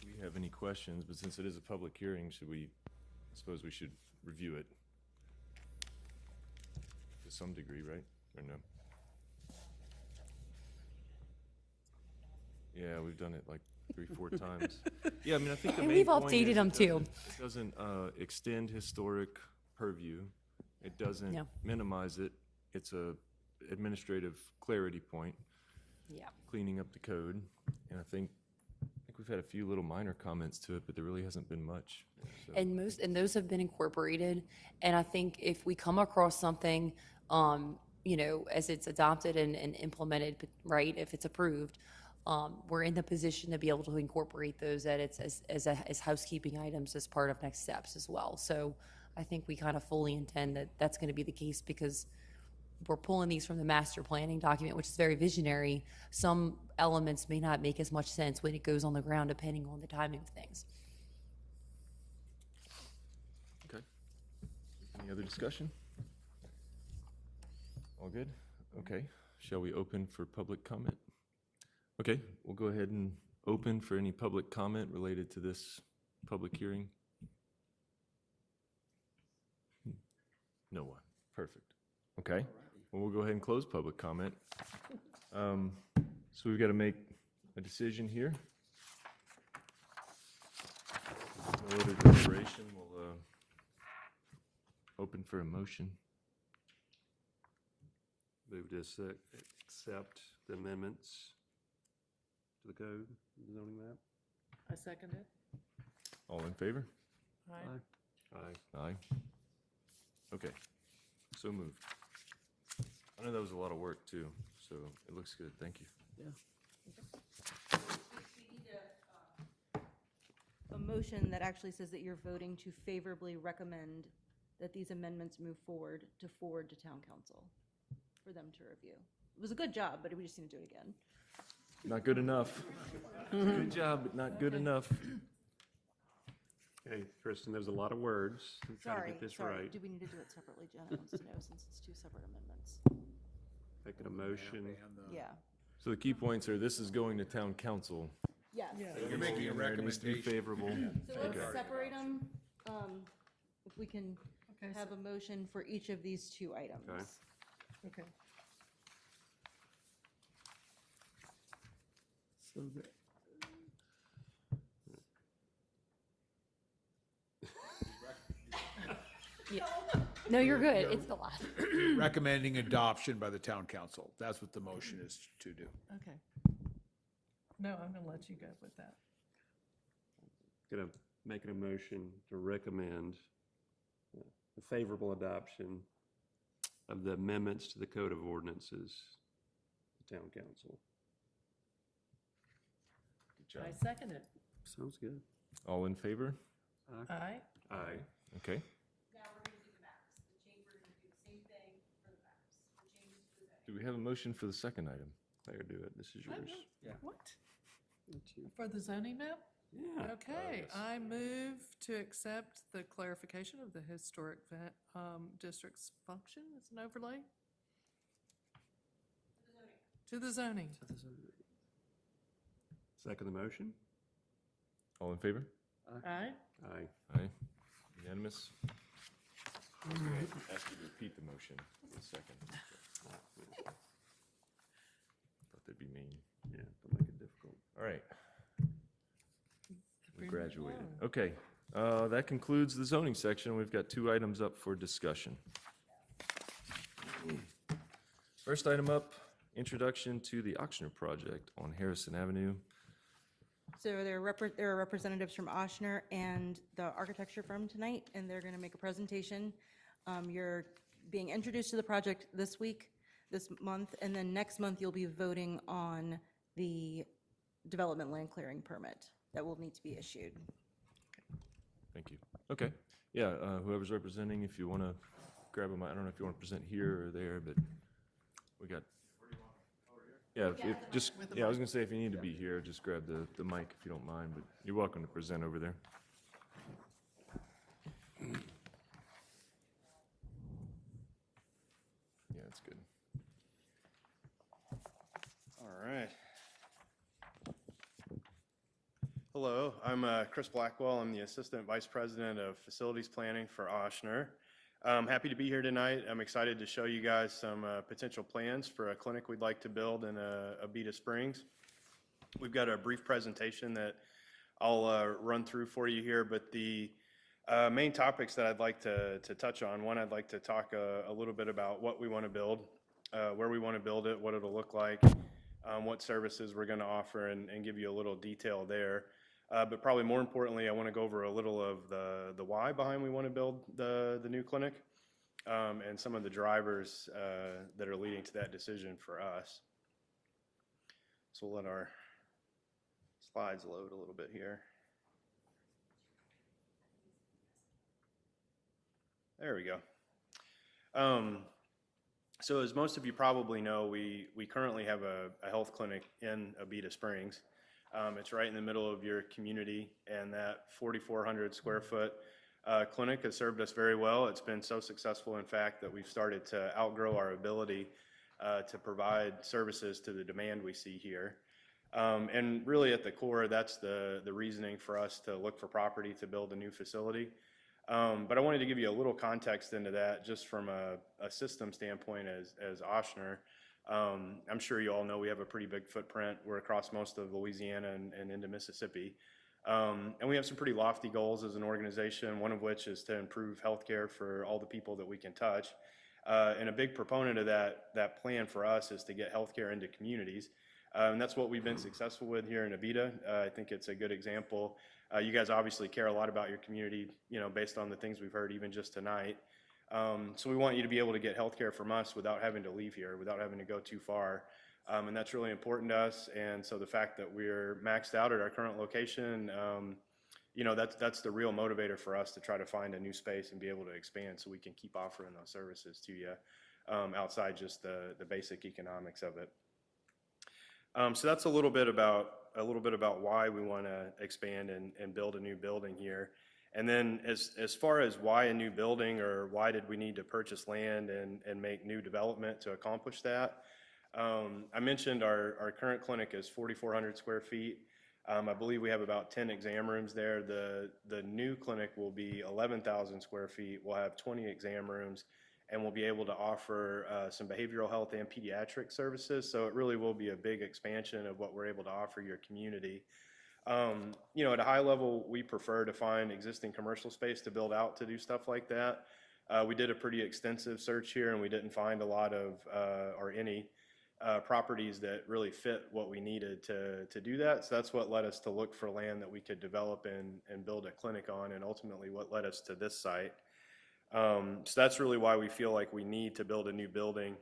Speaker 1: we have any questions, but since it is a public hearing, I suppose we should review it to some degree, right? Or no? Yeah, we've done it like 3-4 times. Yeah, I mean, I think the
Speaker 8: And
Speaker 1: main
Speaker 8: we've
Speaker 1: point
Speaker 8: updated
Speaker 1: is
Speaker 8: them too.
Speaker 1: It doesn't extend historic purview. It doesn't
Speaker 8: No.
Speaker 1: minimize it. It's a administrative clarity point,
Speaker 8: Yeah.
Speaker 1: cleaning up the code. And I think we've had a few little minor comments to it, but there really hasn't been much. So,
Speaker 8: And those have been incorporated. And I think if we come across something, as it's adopted and implemented, right, if it's approved, we're in the position to be able to incorporate those edits as housekeeping items as part of next steps as well. So I think we kind of fully intend that that's going to be the case because we're pulling these from the master planning document, which is very visionary. Some elements may not make as much sense when it goes on the ground, depending on the timing of things.
Speaker 1: okay. Any other discussion? All good? Okay. Shall we open for public comment? Okay, we'll go ahead and open for any public comment related to this public hearing. No one. Perfect. Okay. Well, we'll go ahead and close public comment. So we've got to make a decision here. No other deliberation. We'll open for a motion.
Speaker 3: Move to accept the amendments to the code, the zoning map.
Speaker 2: I second it.
Speaker 1: All in favor?
Speaker 2: Aye.
Speaker 3: Aye.
Speaker 1: Aye. Okay, so moved. I know that was a lot of work too, so it looks good. Thank you.
Speaker 5: A motion that actually says that you're voting to favorably recommend that these amendments move forward to town council for them to review. It was a good job, but we just need to do it again.
Speaker 1: Not good enough. Good job, but not good enough.
Speaker 3: Okay, Kristen, there's a lot of words. I'm trying to
Speaker 5: Sorry,
Speaker 3: get this
Speaker 5: sorry.
Speaker 3: right.
Speaker 5: Do we need to do it separately? Jenna wants to know since it's two separate amendments.
Speaker 3: Making a motion.
Speaker 5: Yeah.
Speaker 1: So the key points are, this is going to town council.
Speaker 5: Yes.
Speaker 7: You're making a
Speaker 1: It needs to be
Speaker 7: recommendation.
Speaker 1: favorable.
Speaker 5: So let's separate them. If we can
Speaker 2: Okay,
Speaker 5: have a motion for each of these two items.
Speaker 3: Okay.
Speaker 2: okay.
Speaker 4: So the,
Speaker 8: No, you're good. It's the last.
Speaker 7: Recommending adoption by the town council. That's what the motion is to do.
Speaker 2: Okay. No, I'm gonna let you go with that.
Speaker 3: Gonna make a motion to recommend a favorable adoption of the amendments to the Code of Ordinances, the town council.
Speaker 1: Good job.
Speaker 2: I second it.
Speaker 3: Sounds good.
Speaker 1: All in favor?
Speaker 2: Aye.
Speaker 3: Aye.
Speaker 1: Okay.
Speaker 5: Now we're going to do the maps. The chamber is going to do the same thing for the maps. The changes to the
Speaker 1: Do we have a motion for the second item?
Speaker 3: There, do it. This is
Speaker 2: I
Speaker 3: yours.
Speaker 2: know. What?
Speaker 4: that's you.
Speaker 2: For the zoning map?
Speaker 3: Yeah.
Speaker 2: Okay,
Speaker 1: yes.
Speaker 2: I move to accept the clarification of the historic district's function as an overlay. To the zoning.
Speaker 3: Second the motion?
Speaker 1: All in favor?
Speaker 2: Aye.
Speaker 3: Aye.
Speaker 1: Aye. Unanimous? I'm gonna ask you to repeat the motion in a second. Thought that'd be mean.
Speaker 3: Yeah, don't make it difficult.
Speaker 1: All right, we
Speaker 2: Bring it
Speaker 1: graduated.
Speaker 2: along.
Speaker 1: Okay, that concludes the zoning section. We've got two items up for discussion. First item up, introduction to the Oxner project on Harrison Avenue.
Speaker 5: So there are representatives from Oshner and the architecture firm tonight, and they're going to make a presentation. You're being introduced to the project this month, and then next month you'll be voting on the development land clearing permit that will need to be issued.
Speaker 1: Thank you. Okay, yeah, whoever's representing, if you want to grab them, I don't know if you want to present here or there, but we got. Yeah, if just, yeah, I was gonna say, if you need to be here, just grab the mic if you don't mind, but you're welcome to present over there. Yeah, that's good.
Speaker 9: All right. Hello, I'm Chris Blackwell. I'm the Assistant Vice President of Facilities Planning for Oshner. I'm happy to be here tonight. I'm excited to show you guys some potential plans for a clinic we'd like to build in Abita Springs. We've got a brief presentation that I'll run through for you here, but the main topics that I'd like to touch on, one, I'd like to talk a little bit about what we want to build, where we want to build it, what it'll look like, what services we're going to offer, and give you a little detail there. But probably more importantly, I want to go over a little of the why behind we want to build the new clinic, and some of the drivers that are leading to that decision for us. So we'll let our slides load a little bit here. There we go. So as most of you probably know, we currently have a health clinic in Abita Springs. It's right in the middle of your community, and that 4,400 square foot clinic has served us very well. It's been so successful, in fact, that we've started to outgrow our ability to provide services to the demand we see here. And really at the core, that's the reasoning for us to look for property to build a new facility. But I wanted to give you a little context into that just from a system standpoint as Oshner. I'm sure you all know we have a pretty big footprint. We're across most of Louisiana and into Mississippi. And we have some pretty lofty goals as an organization, one of which is to improve healthcare for all the people that we can touch. And a big proponent of that plan for us is to get healthcare into communities. And that's what we've been successful with here in Abita. I think it's a good example. You guys obviously care a lot about your community, based on the things we've heard even just tonight. So we want you to be able to get healthcare from us without having to leave here, without having to go too far. And that's really important to us. And so the fact that we're maxed out at our current location, that's the real motivator for us to try to find a new space and be able to expand so we can keep offering those services to you outside just the basic economics of it. So that's a little bit about why we want to expand and build a new building here. And then as far as why a new building or why did we need to purchase land and make new development to accomplish that, I mentioned our current clinic is 4,400 square feet. I believe we have about 10 exam rooms there. The new clinic will be 11,000 square feet. We'll have 20 exam rooms, and we'll be able to offer some behavioral health and pediatric services. So it really will be a big expansion of what we're able to offer your community. You know, at a high level, we prefer to find existing commercial space to build out to do stuff like that. We did a pretty extensive search here, and we didn't find a lot of, or any, properties that really fit what we needed to do that. So that's what led us to look for land that we could develop and build a clinic on, and ultimately what led us to this site. So that's really why we feel like we need to build a new building,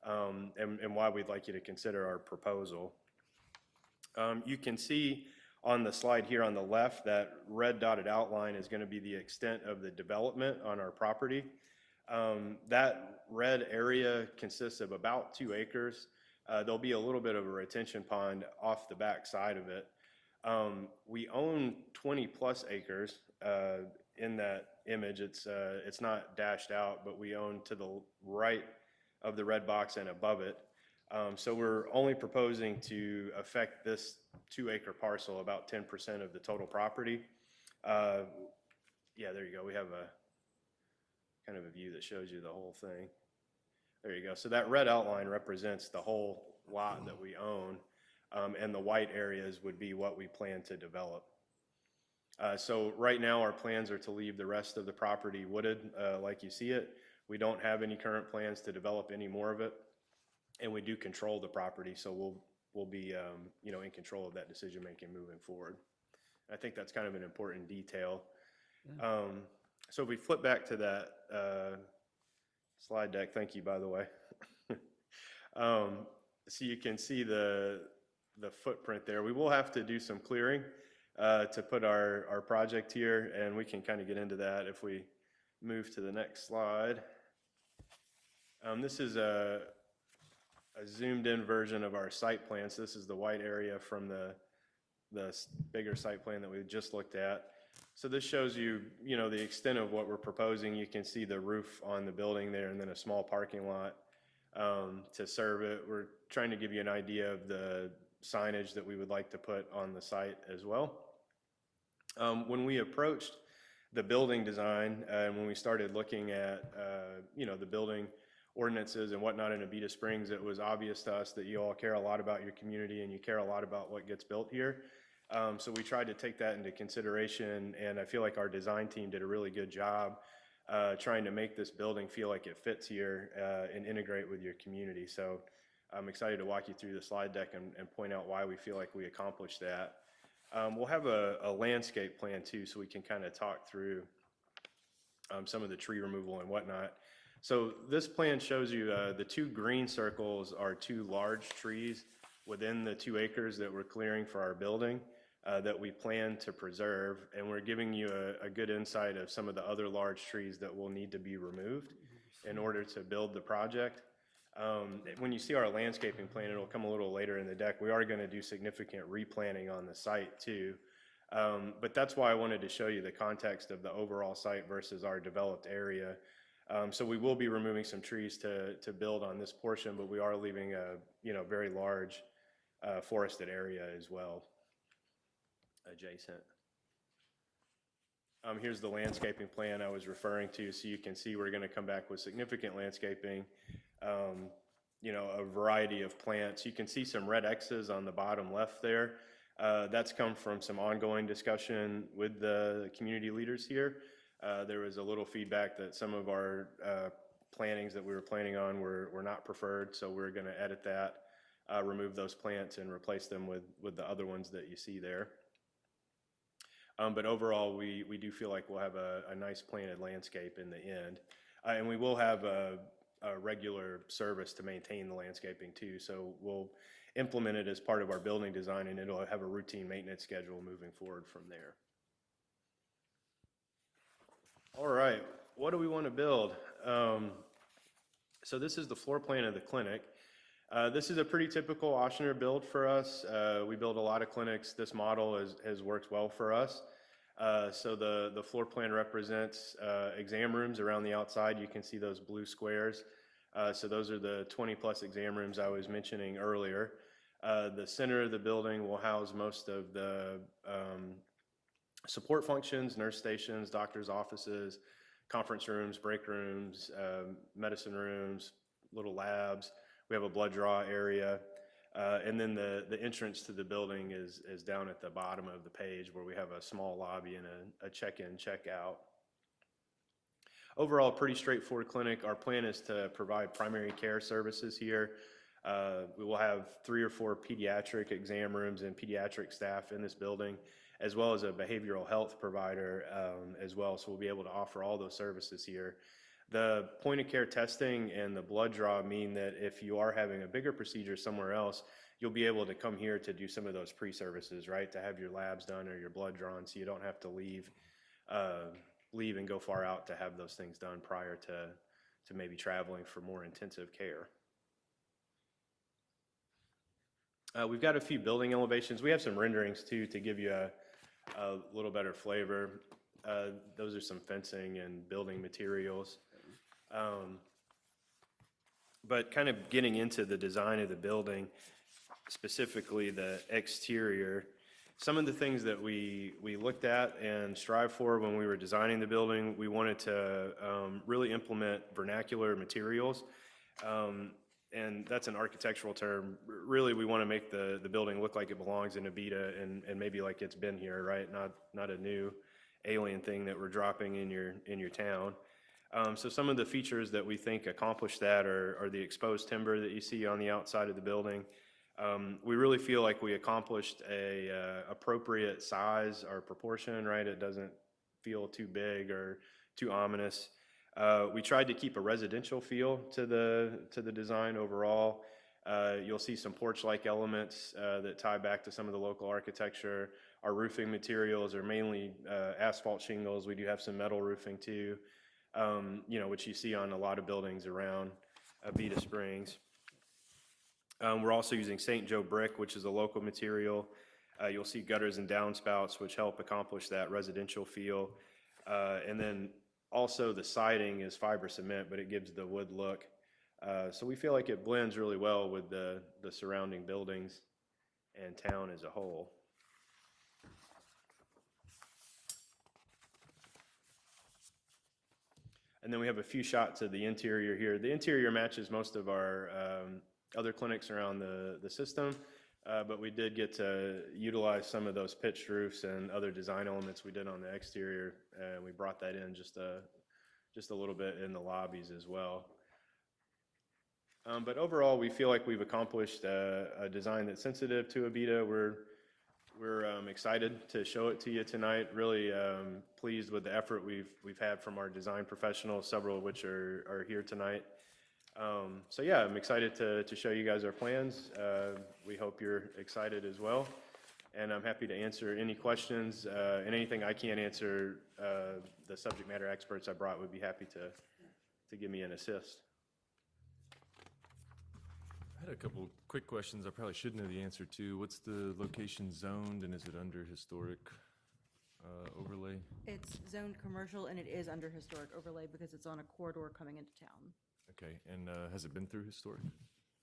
Speaker 9: and why we'd like you to consider our proposal. You can see on the slide here on the left, that red dotted outline is going to be the extent of the development on our property. That red area consists of about 2 acres. There'll be a little bit of a retention pond off the back side of it. We own 20 plus acres in that image. It's not dashed out, but we own to the right of the red box and above it. So we're only proposing to affect this 2-acre parcel, about 10% of the total property. Yeah, there you go. We have a kind of a view that shows you the whole thing. There you go. So that red outline represents the whole lot that we own, and the white areas would be what we plan to develop. So right now our plans are to leave the rest of the property wooded like you see it. We don't have any current plans to develop any more of it, and we do control the property, so we'll be you know, in control of that decision making moving forward. I think that's kind of an important detail.
Speaker 4: Yeah.
Speaker 9: So if we flip back to that slide deck, thank you, by the way. So you can see the footprint there. We will have to do some clearing to put our project here, and we can kind of get into that if we move to the next slide. This is a zoomed in version of our site plan. So this is the white area from the bigger site plan that we just looked at. So this shows you, you know, the extent of what we're proposing. You can see the roof on the building there, and then a small parking lot to serve it. We're trying to give you an idea of the signage that we would like to put on the site as well. When we approached the building design, and when we started looking at, you know, the building ordinances and whatnot in Abita Springs, it was obvious to us that you all care a lot about your community and you care a lot about what gets built here. So we tried to take that into consideration, and I feel like our design team did a really good job trying to make this building feel like it fits here and integrate with your community. So I'm excited to walk you through the slide deck and point out why we feel like we accomplished that. We'll have a landscape plan too, so we can kind of talk through some of the tree removal and whatnot. So this plan shows you the 2 green circles are 2 large trees within the 2 acres that we're clearing for our building that we plan to preserve, and we're giving you a good insight of some of the other large trees that will need to be removed in order to build the project. When you see our landscaping plan, it'll come a little later in the deck. We are going to do significant replanting on the site too, but that's why I wanted to show you the context of the overall site versus our developed area. So we will be removing some trees to build on this portion, but we are leaving a, you know, very large forested area as well adjacent. Here's the landscaping plan I was referring to, so you can see we're going to come back with significant landscaping, you know, a variety of plants. You can see some red X's on the bottom left there. That's come from some ongoing discussion with the community leaders here. There was a little feedback that some of our plantings that we were planning on were not preferred, so we're going to edit that, remove those plants and replace them with the other ones that you see there. But overall, we do feel like we'll have a nice planted landscape in the end. And we will have a regular service to maintain the landscaping too, so we'll implement it as part of our building design, and it'll have a routine maintenance schedule moving forward from there. All right, what do we want to build? So this is the floor plan of the clinic. This is a pretty typical Ochsner build for us. We build a lot of clinics. This model has worked well for us. So the floor plan represents exam rooms around the outside. You can see those blue squares. So those are the 20-plus exam rooms I was mentioning earlier. The center of the building will house most of the support functions, nurse stations, doctor's offices, conference rooms, break rooms, medicine rooms, little labs. We have a blood draw area. And then the entrance to the building is down at the bottom of the page, where we have a small lobby and a check-in, check-out. Overall, pretty straightforward clinic. Our plan is to provide primary care services here. We will have 3 or 4 pediatric exam rooms and pediatric staff in this building, as well as a behavioral health provider as well. So we'll be able to offer all those services here. The point of care testing and the blood draw mean that if you are having a bigger procedure somewhere else, you'll be able to come here to do some of those pre-services, right? To have your labs done or your blood drawn, so you don't have to leave and go far out to have those things done prior to maybe traveling for more intensive care. We've got a few building elevations. We have some renderings too to give you a little better flavor. Those are some fencing and building materials. But kind of getting into the design of the building, specifically the exterior, some of the things that we looked at and strived for when we were designing the building, we wanted to really implement vernacular materials. And that's an architectural term. Really, we want to make the building look like it belongs in Abita and maybe like it's been here, right? Not a new alien thing that we're dropping in your town. So some of the features that we think accomplish that are the exposed timber that you see on the outside of the building. We really feel like we accomplished a appropriate size or proportion, right? It doesn't feel too big or too ominous. We tried to keep a residential feel to the design overall. You'll see some porch-like elements that tie back to some of the local architecture. Our roofing materials are mainly asphalt shingles. We do have some metal roofing too, which you see on a lot of buildings around Abita Springs. We're also using St. Joe brick, which is a local material. You'll see gutters and downspouts, which help accomplish that residential feel. And then also the siding is fiber cement, but it gives the wood look. So we feel like it blends really well with the surrounding buildings and town as a whole. And then we have a few shots of the interior here. The interior matches most of our other clinics around the system, but we did get to utilize some of those pitched roofs and other design elements we did on the exterior, and we brought that in just a little bit in the lobbies as well. But overall, we feel like we've accomplished a design that's sensitive to Abita. We're excited to show it to you tonight. Really pleased with the effort we've had from our design professionals, several of which are here tonight. So yeah, I'm excited to show you guys our plans. We hope you're excited as well. And I'm happy to answer any questions, and anything I can't answer, the subject matter experts I brought would be happy to give me an assist.
Speaker 1: I had a couple quick questions I probably should know the answer to. What's the location zoned, and is it under historic overlay?
Speaker 5: It's zoned commercial and it is under historic overlay because it's on a corridor coming into town.
Speaker 1: Okay, and has it been through historic?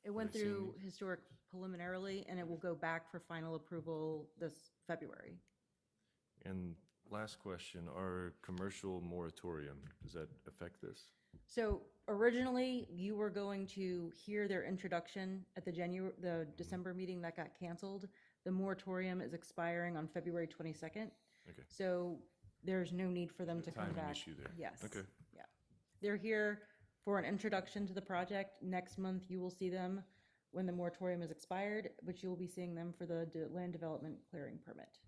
Speaker 5: It went
Speaker 1: I've seen
Speaker 5: through historic preliminarily and it will go back for final approval this February.
Speaker 1: And last question, our commercial moratorium, does that affect this?
Speaker 5: So originally, you were going to hear their introduction at the December meeting that got canceled. The moratorium is expiring on February 22nd.
Speaker 1: Okay.
Speaker 5: So there's no need for them to come
Speaker 1: Timing
Speaker 5: back.
Speaker 1: issue there.
Speaker 5: Yes.
Speaker 1: Okay.
Speaker 5: Yeah. They're here for an introduction to the project. Next month, you will see them when the moratorium is expired, but you will be seeing them for the land development clearing permit.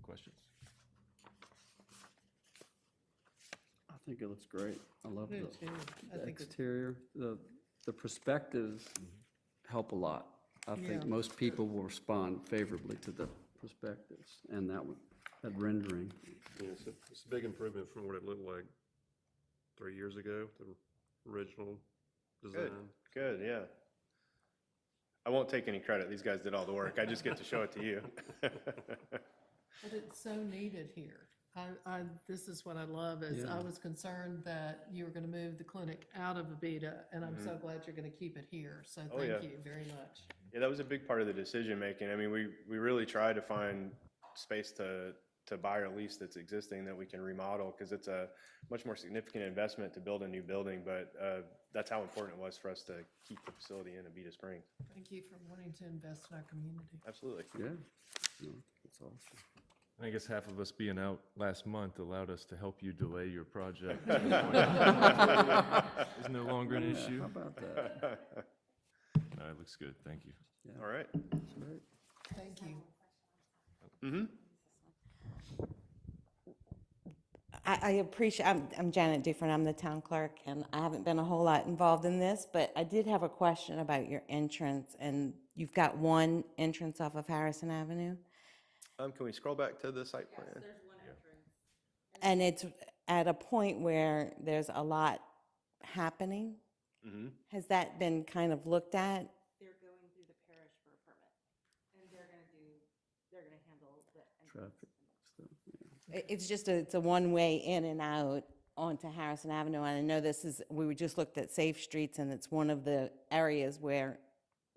Speaker 1: Questions?
Speaker 4: I think it looks great. I love
Speaker 2: Me
Speaker 4: the
Speaker 2: too. I think it-
Speaker 4: exterior. The perspectives help a lot. I think
Speaker 2: Yeah.
Speaker 4: most people will respond favorably to the perspectives and that rendering.
Speaker 3: Yeah, it's a big improvement from what it looked like 3 years ago, the original design.
Speaker 9: Good, yeah. I won't take any credit. These guys did all the work. I just get to show it to you.
Speaker 2: But it's so needed here. This is what I love, is I was concerned that you were gonna move the clinic out of Abita, and I'm so glad you're gonna keep it here, so
Speaker 9: Oh, yeah.
Speaker 2: thank you very much.
Speaker 9: Yeah, that was a big part of the decision making. I mean, we really tried to find space to buy or lease that's existing that we can remodel, because it's a much more significant investment to build a new building, but that's how important it was for us to keep the facility in Abita Springs.
Speaker 2: Thank you for wanting to invest in our community.
Speaker 9: Absolutely.
Speaker 4: Yeah, no, that's awesome.
Speaker 1: I guess half of us being out last month allowed us to help you delay your project. It's no longer an issue.
Speaker 4: How about that?
Speaker 1: No, it looks good, thank you.
Speaker 9: All right.
Speaker 4: That's right.
Speaker 2: Thank you.
Speaker 9: Mm-hmm.
Speaker 10: I appreciate, I'm Janet Dufresne, I'm the town clerk, and I haven't been a whole lot involved in this, but I did have a question about your entrance, and you've got one entrance off of Harrison Avenue,
Speaker 9: Can we scroll back to the site plan?
Speaker 10: and it's at a point where there's a lot happening.
Speaker 9: Mm-hmm.
Speaker 10: Has that been kind of looked at?
Speaker 5: They're going through the parish for a permit, and they're gonna handle the
Speaker 4: Traffic stuff, yeah.
Speaker 10: It's just it's a one-way in and out onto Harrison Avenue, and I know we just looked at Safe Streets, and it's one of the areas where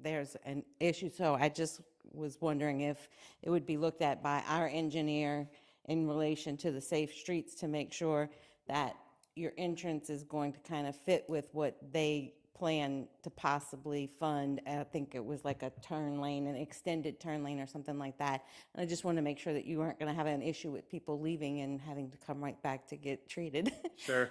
Speaker 10: there's an issue, so I just was wondering if it would be looked at by our engineer in relation to the Safe Streets to make sure that your entrance is going to kind of fit with what they plan to possibly fund. I think it was like a turn lane, an extended turn lane or something like that. And I just want to make sure that you aren't going to have an issue with people leaving and having to come right back to get treated.
Speaker 9: Sure.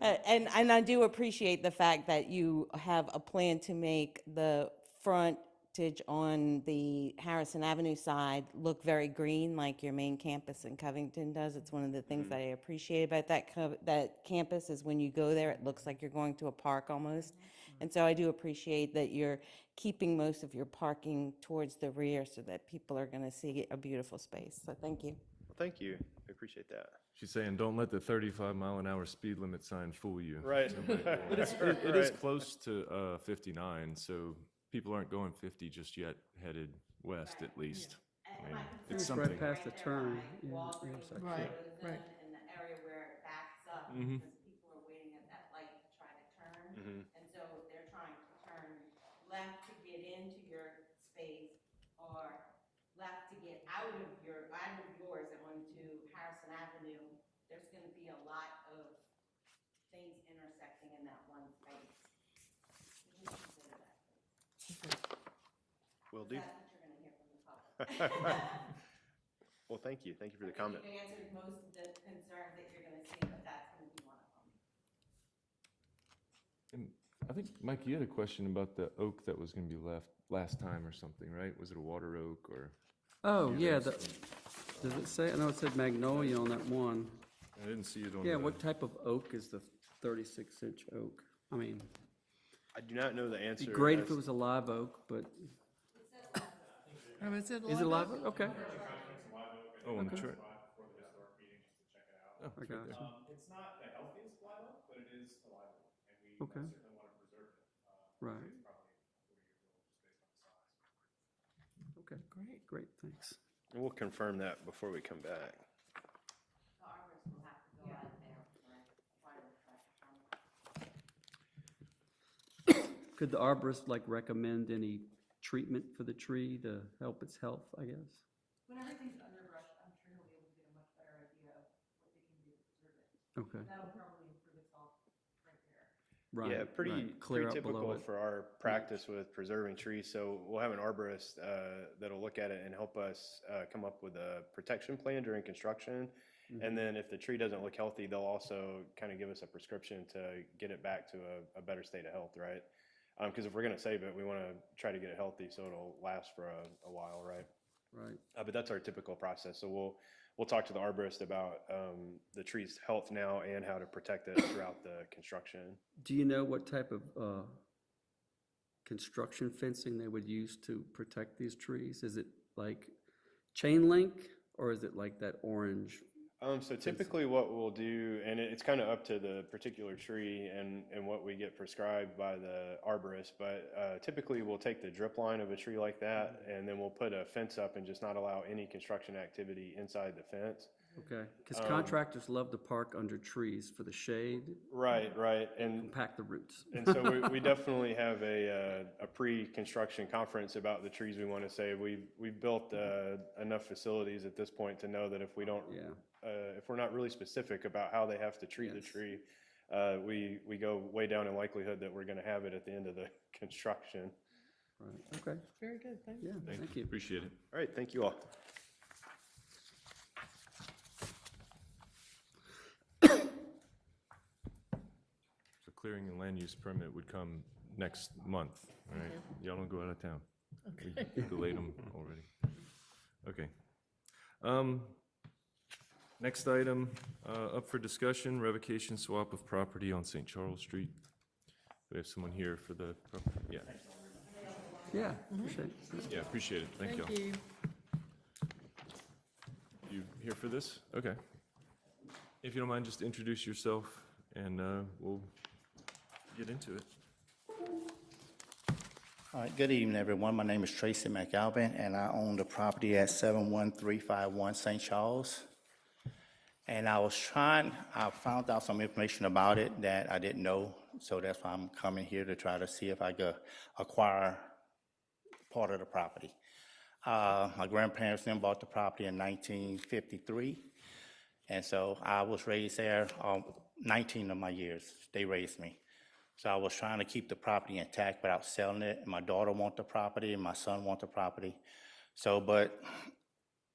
Speaker 10: And I do appreciate the fact that you have a plan to make the frontage on the Harrison Avenue side look very green, like your main campus in Covington does. It's one of the things that I appreciate about that campus is when you go there, it looks like you're going to a park almost. And so I do appreciate that you're keeping most of your parking towards the rear so that people are going to see a beautiful space. So thank you.
Speaker 9: Well, thank you. I appreciate that.
Speaker 1: She's saying, don't let the 35-mile-an-hour speed limit sign fool you.
Speaker 9: Right.
Speaker 1: But it is close to 59, so people aren't going 50 just yet, headed west at least. I mean, it's
Speaker 4: It's
Speaker 1: something.
Speaker 4: right past the turn. Yeah, intersection.
Speaker 2: Right, right.
Speaker 10: In the area where it backs up,
Speaker 1: Mhm.
Speaker 10: because people are waiting at that light to try to turn.
Speaker 9: Mhm.
Speaker 10: And so they're trying to turn left to get into your space, or left to get out of yours and onto Harrison Avenue. There's gonna be a lot of things intersecting in that one space. Just consider that.
Speaker 9: Will do.
Speaker 10: That's what you're gonna hear from the public.
Speaker 9: Well, thank you. Thank you for the comment.
Speaker 10: You answered most of the concerns that you're gonna see, but that's gonna be one of them.
Speaker 1: And I think, Mike, you had a question about the oak that was going to be left last time or something, right? Was it a water oak or?
Speaker 4: Oh, yeah, does it say, I know it said magnolia on that one.
Speaker 1: I didn't see it on
Speaker 4: Yeah,
Speaker 1: the.
Speaker 4: what type of oak is the 36-inch oak? I mean,
Speaker 9: I do not know the answer.
Speaker 4: it'd be great
Speaker 9: as-
Speaker 4: if it was a live oak, but
Speaker 2: Oh, is it
Speaker 4: is it a live oak? Okay,
Speaker 1: Oh, on the trail.
Speaker 4: I got you.
Speaker 11: It's not the healthiest live oak, but it is a live oak, and we
Speaker 4: Okay.
Speaker 11: certainly want to preserve it.
Speaker 4: Right.
Speaker 11: It's probably 40 years old, just based on the size.
Speaker 4: Okay, great, thanks.
Speaker 9: We'll confirm that before we come back.
Speaker 10: The arborist will have to go out there for part of the traffic.
Speaker 4: Could the arborist like recommend any treatment for the tree to help its health, I guess?
Speaker 5: When everything's underbrush, I'm sure he'll be able to get a much better idea of what they can do to preserve it.
Speaker 4: Okay,
Speaker 5: That'll probably improve its health right there.
Speaker 4: right.
Speaker 9: Yeah,
Speaker 4: right.
Speaker 9: pretty
Speaker 4: Clear up below
Speaker 9: typical
Speaker 4: it.
Speaker 9: for our practice with preserving trees. So we'll have an arborist that'll look at it and help us come up with a protection plan during construction.
Speaker 4: Mm-hmm.
Speaker 9: And then if the tree doesn't look healthy, they'll also kind of give us a prescription to get it back to a better state of health, right? Because if we're going to save it, we want to try to get it healthy so it'll last for a while, right?
Speaker 4: Right.
Speaker 9: But that's our typical process. So we'll talk to the arborist about the tree's health now and how to protect it throughout the construction.
Speaker 4: Do you know what type of construction fencing they would use to protect these trees? Is it like chain link or is it like that orange
Speaker 9: So typically what we'll do, and it's kind of up to the particular tree and what we get prescribed by the arborist, but typically we'll take the drip line of a tree like that, and then we'll put a fence up and just not allow any construction activity inside the fence.
Speaker 4: Okay, because contractors love to park under trees for the shade,
Speaker 9: Right, and
Speaker 4: compact the roots.
Speaker 9: And so we definitely have a pre-construction conference about the trees we want to save. We've built enough facilities at this point to know that if we don't, if we're not really specific about how they have to treat the tree, we go way down in likelihood that we're going to have it at the end of the construction.
Speaker 4: Right, okay,
Speaker 2: Very good, thank you.
Speaker 4: yeah, thank you.
Speaker 1: Appreciate it.
Speaker 9: All right, thank you all.
Speaker 1: So clearing and land use permit would come next month, all right? Y'all don't go out of town. We delayed them already. Okay. Next item, up for discussion, revocation swap of property on St. Charles Street. We have someone here for the, yeah,
Speaker 4: Yeah, appreciate it.
Speaker 1: yeah, appreciate it. Thank y'all.
Speaker 2: Thank you.
Speaker 1: You here for this? Okay. If you don't mind, just introduce yourself and we'll get into it.
Speaker 12: All right, good evening, everyone. My name is Tracy McAlvin, and I own the property at 71351 St. Charles. And I found out some information about it that I didn't know, so that's why I'm coming here to try to see if I could acquire part of the property. My grandparents then bought the property in 1953, and so I was raised there 19 of my years. They raised me. So I was trying to keep the property intact without selling it. My daughter wants the property, and my son wants the property. So, but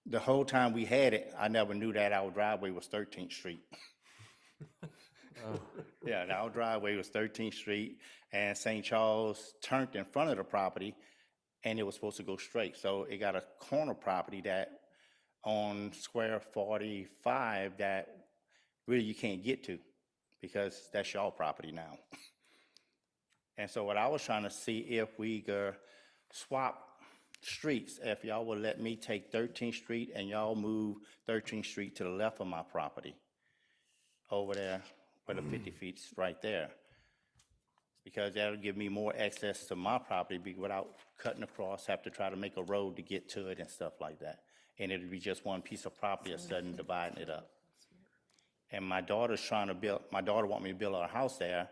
Speaker 12: the whole time we had it, I never knew that our driveway was 13th Street. Yeah, our driveway was 13th Street, and St. Charles turned in front of the property, and it was supposed to go straight. So it got a corner property that on Square 45 that really you can't get to because that's your property now. And so what I was trying to see if we could swap streets, if y'all would let me take 13th Street and y'all move 13th Street to the left of my property over there where the 50 feet's right there. Because that'll give me more access to my property without cutting across, have to try to make a road to get to it and stuff like that. And it'd be just one piece of property instead of dividing it up. And my daughter's trying to build, my daughter wants me to build a house there.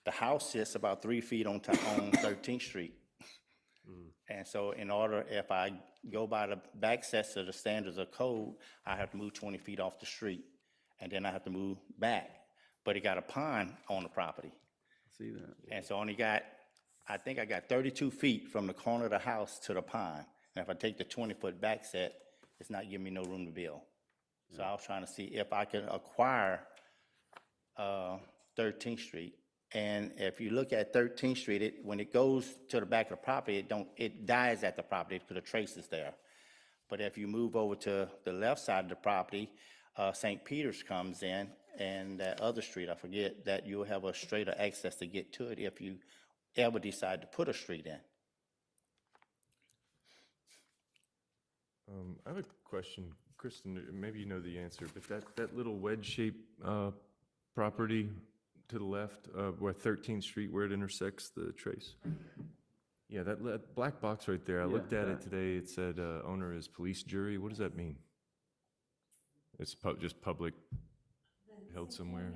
Speaker 12: The house sits about 3 feet on 13th Street. And so in order, if I go by the back sets of the standards of code, I have to move 20 feet off the street. And then I have to move back. But it got a pond on the property.
Speaker 4: See that?
Speaker 12: And so I think I got 32 feet from the corner of the house to the pond. And if I take the 20-foot back set, it's not giving me no room to build. So I was trying to see if I could acquire 13th Street. And if you look at 13th Street, when it goes to the back of the property, it dies at the property because the trace is there. But if you move over to the left side of the property, St. Peter's comes in, and that other street, I forget, that you'll have a straighter access to get to it if you ever decide to put a street in.
Speaker 1: I have a question, Kristen, maybe you know the answer, but that little wedge-shaped property to the left, where 13th Street, where it intersects the trace. Yeah, that black box right there, I looked at it today, it said owner is police jury. What does that mean? It's just public, held somewhere?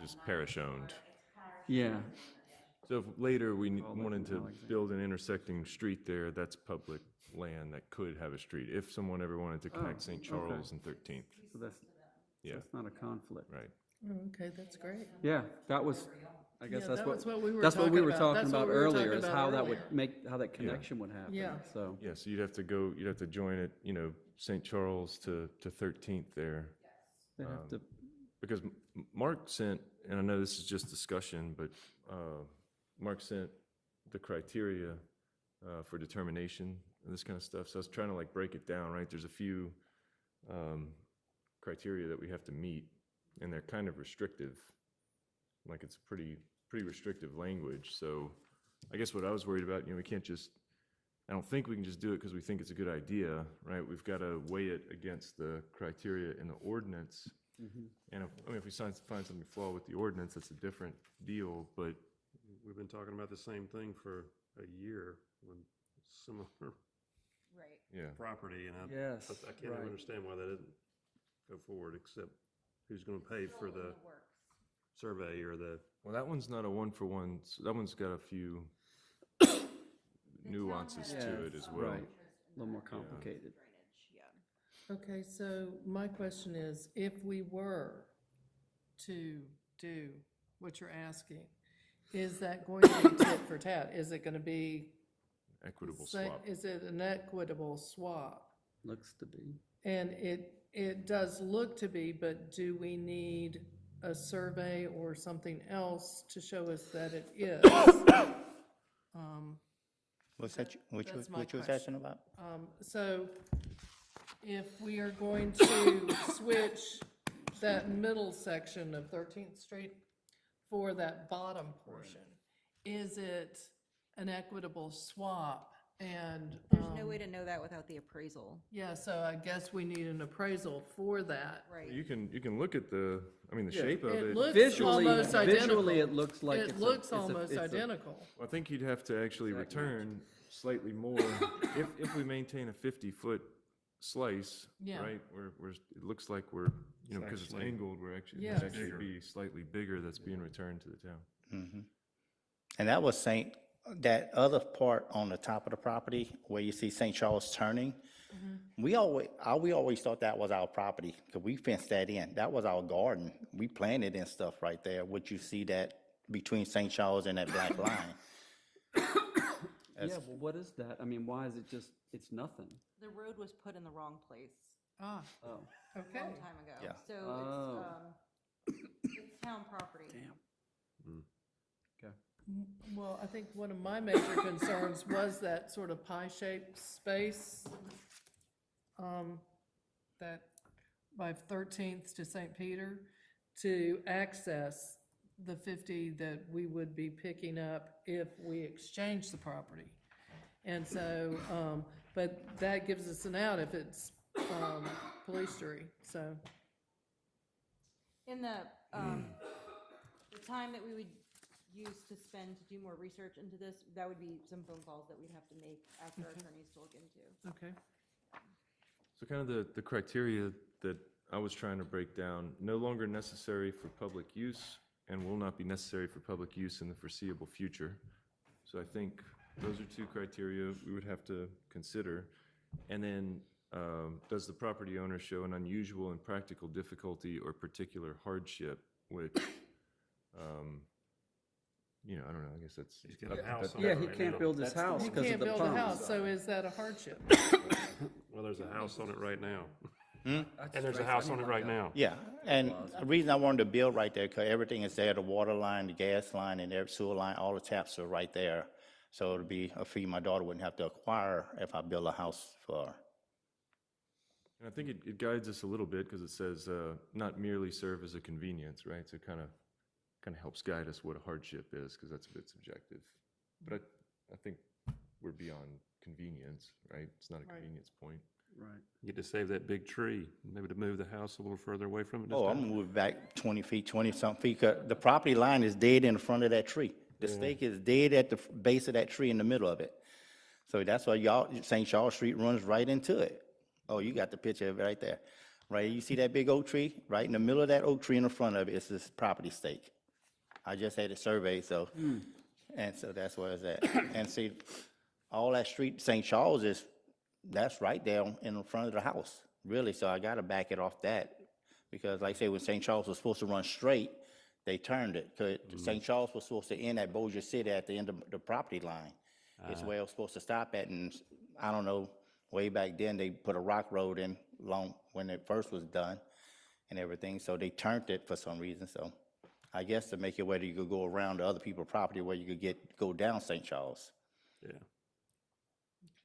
Speaker 1: Just parish-owned.
Speaker 4: Yeah,
Speaker 1: So if later we wanted to
Speaker 4: Alexander.
Speaker 1: build an intersecting street there, that's public land that could have a street, if someone ever wanted to connect St.
Speaker 4: okay.
Speaker 1: Charles and 13th.
Speaker 4: so
Speaker 1: Yeah,
Speaker 4: that's not a conflict.
Speaker 1: right.
Speaker 2: Oh, okay, that's great.
Speaker 4: Yeah, that was, I guess
Speaker 2: Yeah,
Speaker 4: that's
Speaker 2: that was what we were
Speaker 4: that's what we
Speaker 2: talking
Speaker 4: were
Speaker 2: about.
Speaker 4: talking
Speaker 2: That's what
Speaker 4: about
Speaker 2: we were
Speaker 4: earlier,
Speaker 2: talking
Speaker 4: is
Speaker 2: about
Speaker 4: how that would
Speaker 2: earlier.
Speaker 4: make, how that connection would happen.
Speaker 2: Yeah.
Speaker 4: So,
Speaker 1: Yeah, so you'd have to join it, St. Charles to 13th there.
Speaker 4: they have to,
Speaker 1: Because Mark sent, and I know this is just discussion, but Mark sent the criteria for determination and this kind of stuff. So I was trying to break it down, right? There's a few criteria that we have to meet, and they're kind of restrictive. It's pretty restrictive language. So I guess what I was worried about, we can't just I don't think we can just do it because we think it's a good idea, right? We've got to weigh it against the criteria in the ordinance. And if we find something flaw with the ordinance, that's a different deal, but
Speaker 3: We've been talking about the same thing for a year when similar
Speaker 5: Right.
Speaker 1: yeah.
Speaker 3: property, and
Speaker 4: Yes,
Speaker 3: I can't
Speaker 4: right.
Speaker 3: understand why that didn't go forward, except who's gonna pay for the survey or the,
Speaker 1: Well, that one's not a one-for-one, that one's got a few nuances to it as well.
Speaker 4: Right, a little more complicated.
Speaker 2: Okay, so my question is, if we were to do what you're asking, is that going to be tit for tat? Is it going to be?
Speaker 1: Equitable
Speaker 2: say-
Speaker 1: swap.
Speaker 2: Is it an equitable swap?
Speaker 4: Looks to be.
Speaker 2: And it does look to be, but do we need a survey or something else to show us that it is?
Speaker 12: What's that,
Speaker 2: That's my
Speaker 12: what you was
Speaker 2: question.
Speaker 12: asking about?
Speaker 2: So if we are going to switch that middle section of 13th Street for that bottom portion, is it an equitable swap? And,
Speaker 5: There's no way to know that without the appraisal.
Speaker 2: yeah, so I guess we need an appraisal for that.
Speaker 5: Right.
Speaker 1: You can look at the shape of
Speaker 2: It
Speaker 1: it.
Speaker 2: looks
Speaker 4: Visually,
Speaker 2: almost identical.
Speaker 4: visually, it looks like
Speaker 2: It looks almost identical.
Speaker 1: I think you'd have to actually return slightly more if we maintain a 50-foot slice,
Speaker 2: Yeah.
Speaker 1: right? It looks like we're, because it's
Speaker 3: actually-
Speaker 1: angled, we're actually,
Speaker 2: Yeah.
Speaker 1: it'd actually be slightly bigger that's being returned to the town.
Speaker 12: And that was that other part on the top of the property where you see St. Charles turning. We always thought that was our property because we fenced that in. That was our garden. We planted and stuff right there. Would you see that between St. Charles and that black line?
Speaker 4: Yeah, well, what is that? I mean, why is it just, it's nothing?
Speaker 5: The road was put in the wrong place
Speaker 2: Ah,
Speaker 4: Oh,
Speaker 5: a
Speaker 2: okay.
Speaker 5: long time ago.
Speaker 12: Yeah.
Speaker 5: So
Speaker 4: Oh.
Speaker 5: it's town property.
Speaker 4: damn. Okay.
Speaker 2: Well, I think one of my major concerns was that sort of pie-shaped space, that by 13th to St. Peter, to access the 50 that we would be picking up if we exchange the property. And so, but that gives us an out if it's police jury, so.
Speaker 5: In the time that we would use to spend to do more research into this, that would be some phone calls that we'd have to make, ask our attorneys to look into.
Speaker 2: Okay.
Speaker 1: So kind of the criteria that I was trying to break down, no longer necessary for public use and will not be necessary for public use in the foreseeable future. So I think those are two criteria we would have to consider. And then, does the property owner show an unusual and practical difficulty or particular hardship, which, I don't know, I guess that's.
Speaker 3: He's got a house on
Speaker 4: Yeah,
Speaker 3: it
Speaker 4: he
Speaker 3: right
Speaker 4: can't
Speaker 3: now.
Speaker 4: build his house
Speaker 2: You
Speaker 4: because of
Speaker 2: can't
Speaker 4: the
Speaker 2: build a
Speaker 4: pump.
Speaker 2: house, so is that a hardship?
Speaker 3: Well, there's a house on it right now.
Speaker 12: Hmm?
Speaker 3: And there's a house on it right now.
Speaker 12: Yeah, and the reason I wanted to build right there, because everything is there, the water line, the gas line, and the sewer line, all the taps are right there. So it'll be a fee my daughter wouldn't have to acquire if I build a house for her.
Speaker 1: And I think it guides us a little bit because it says, not merely serve as a convenience, right? So it kind of helps guide us what a hardship is, because that's a bit subjective. But I think we're beyond convenience, right? It's not a
Speaker 2: Right.
Speaker 1: convenience point.
Speaker 4: Right.
Speaker 3: You get to save that big tree, maybe to move the house a little further away from it. just
Speaker 12: Oh,
Speaker 3: to-
Speaker 12: I'm gonna move back 20 feet, 20-something feet, 'cause the property line is dead in front of that tree. The stake is dead at the base of that tree in the middle of it. So that's why St. Charles Street runs right into it. Oh, you got the picture of it right there. Right, you see that big oak tree? Right in the middle of that oak tree in the front of it is this property stake. I just had it surveyed, so, and so that's where it's at. And see, all that street, St. Charles that's right there in the front of the house, really, so I gotta back it off that. Because like I say, when St. Charles was supposed to run straight, they turned it, because St. Charles was supposed to end at Bossier City at the end of the property line. It's where it was supposed to stop at, and I don't know, way back then, they put a rock road in long, when it first was done and everything, so they turned it for some reason, so I guess to make it where you could go around to other people's property where you could go down St. Charles.
Speaker 3: Yeah.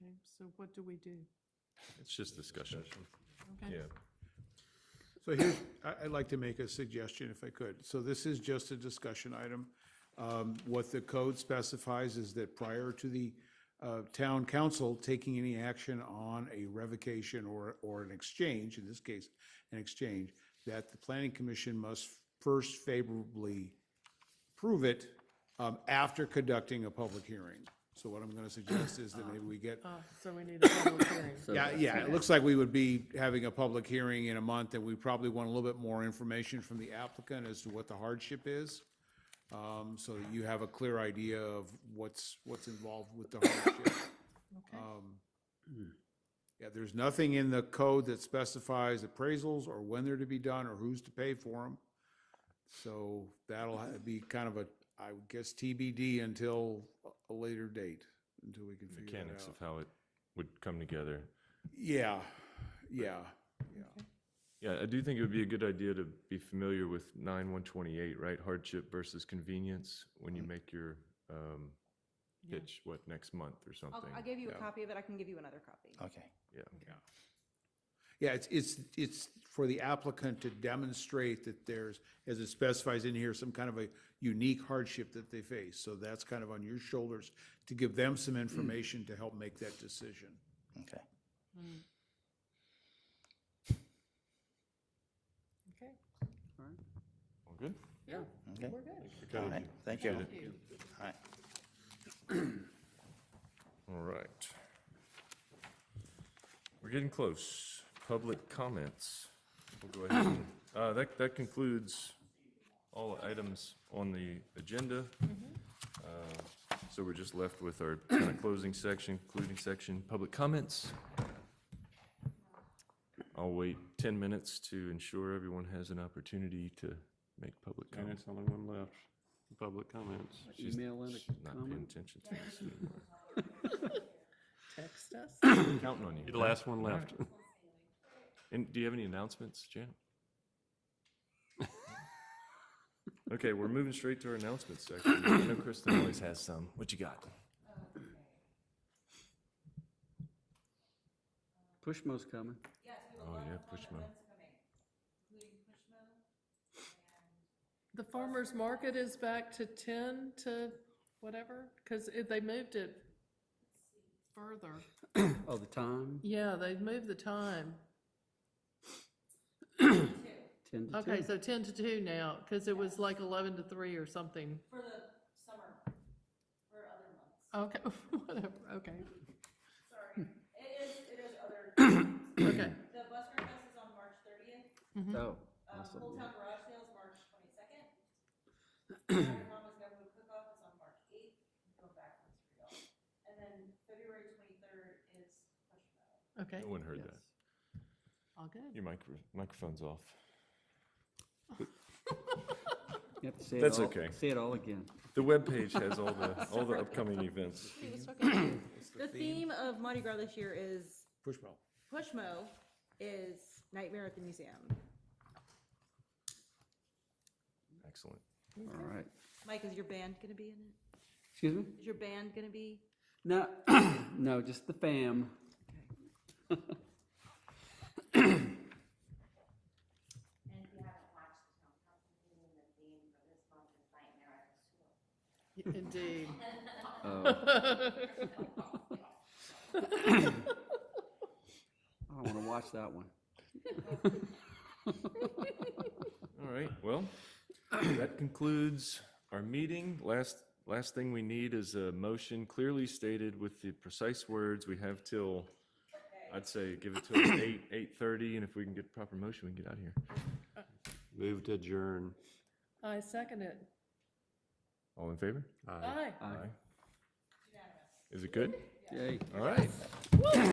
Speaker 2: Okay, so what do we do?
Speaker 1: It's just discussion.
Speaker 2: Okay.
Speaker 1: Yeah.
Speaker 7: So here's, I'd like to make a suggestion if I could. So this is just a discussion item. What the code specifies is that prior to the town council taking any action on a revocation or an exchange, in this case, an exchange, that the planning commission must first favorably approve it after conducting a public hearing. So what I'm going to suggest is that maybe we get,
Speaker 2: So we need a public hearing.
Speaker 7: yeah, it looks like we would be having a public hearing in a month, and we probably want a little bit more information from the applicant as to what the hardship is, so that you have a clear idea of what's involved with the hardship. Yeah, there's nothing in the code that specifies appraisals or when they're to be done or who's to pay for them. So that'll be kind of a, I would guess, TBD until a later date, until we can figure it
Speaker 1: Mechanics
Speaker 7: out.
Speaker 1: of how it would come together.
Speaker 7: Yeah.
Speaker 1: Yeah, I do think it would be a good idea to be familiar with 9128, right? Hardship versus convenience when you make your pitch, next month or something?
Speaker 5: I gave you a
Speaker 7: Yeah.
Speaker 5: copy of it, I can give you another copy.
Speaker 12: Okay.
Speaker 7: Yeah, it's for the applicant to demonstrate that there's, as it specifies in here, some kind of a unique hardship that they face. So that's kind of on your shoulders to give them some information to help make that decision.
Speaker 12: Okay.
Speaker 2: Okay,
Speaker 1: All good?
Speaker 2: yeah,
Speaker 12: Okay.
Speaker 2: we're good.
Speaker 12: All right. Thank you.
Speaker 2: Thank you.
Speaker 12: All right.
Speaker 1: All right. We're getting close. Public comments. We'll go ahead and, that concludes all items on the agenda. So we're just left with our kind of closing section, concluding section, public comments. I'll wait 10 minutes to ensure everyone has an opportunity to make public
Speaker 3: And
Speaker 1: comments.
Speaker 3: it's only one left, public comments.
Speaker 4: Email in
Speaker 1: She's
Speaker 4: a
Speaker 1: not paying
Speaker 4: comment.
Speaker 1: attention to us anymore.
Speaker 2: Text us.
Speaker 1: Counting on you.
Speaker 3: You're the last one left.
Speaker 1: And do you have any announcements, Janet? Okay, we're moving straight to our announcements section. I know Kristen always has some. What you got?
Speaker 4: Pushmo's coming.
Speaker 1: Oh, yeah, Pushmo.
Speaker 2: The farmer's market is back to 10 to whatever, because they moved it further.
Speaker 4: Oh, the time?
Speaker 2: Yeah, they moved the time.
Speaker 4: 10 to
Speaker 2: Okay,
Speaker 4: 2.
Speaker 2: so 10 to 2 now, because it was like 11 to 3 or something.
Speaker 5: For the summer, for other months.
Speaker 2: Okay, whatever, okay,
Speaker 5: Sorry, it is other.
Speaker 2: okay.
Speaker 5: The Buster Fest is on March 30th.
Speaker 4: Oh, awesome.
Speaker 5: Old
Speaker 4: yeah.
Speaker 5: Town Garage Sale is March 22nd. Mama's Neighborhood Cook-Off is on March 8th. Go backwards for y'all. And then February 23rd is Pushmo.
Speaker 2: Okay,
Speaker 1: No one heard
Speaker 4: Yes.
Speaker 1: that.
Speaker 2: all good.
Speaker 1: Your microphone's off.
Speaker 4: You have to say it
Speaker 1: That's
Speaker 4: all-
Speaker 1: okay.
Speaker 4: Say it all again.
Speaker 1: The webpage has all the upcoming events.
Speaker 5: The theme of Mardi Gras this year is
Speaker 7: Pushmo.
Speaker 5: Pushmo is Nightmare at the Museum.
Speaker 1: Excellent.
Speaker 4: All right.
Speaker 5: Mike, is your band gonna be in it?
Speaker 4: Excuse me?
Speaker 5: Is your band gonna be?
Speaker 4: No, no, just the fam.
Speaker 10: And if you haven't watched the town council meeting, the theme for this month is Nightmare at the Sewer.
Speaker 2: Indeed.
Speaker 4: Oh. I don't want to watch that one.
Speaker 1: All right, well, that concludes our meeting. Last thing we need is a motion clearly stated with the precise words. We have till, I'd say, give it till 8:30, and if we can get proper motion, we can get out of here.
Speaker 3: Move to adjourn.
Speaker 2: I second it.
Speaker 1: All in favor?
Speaker 2: Aye.
Speaker 1: Aye. Is it good?
Speaker 4: Yay.
Speaker 1: All right.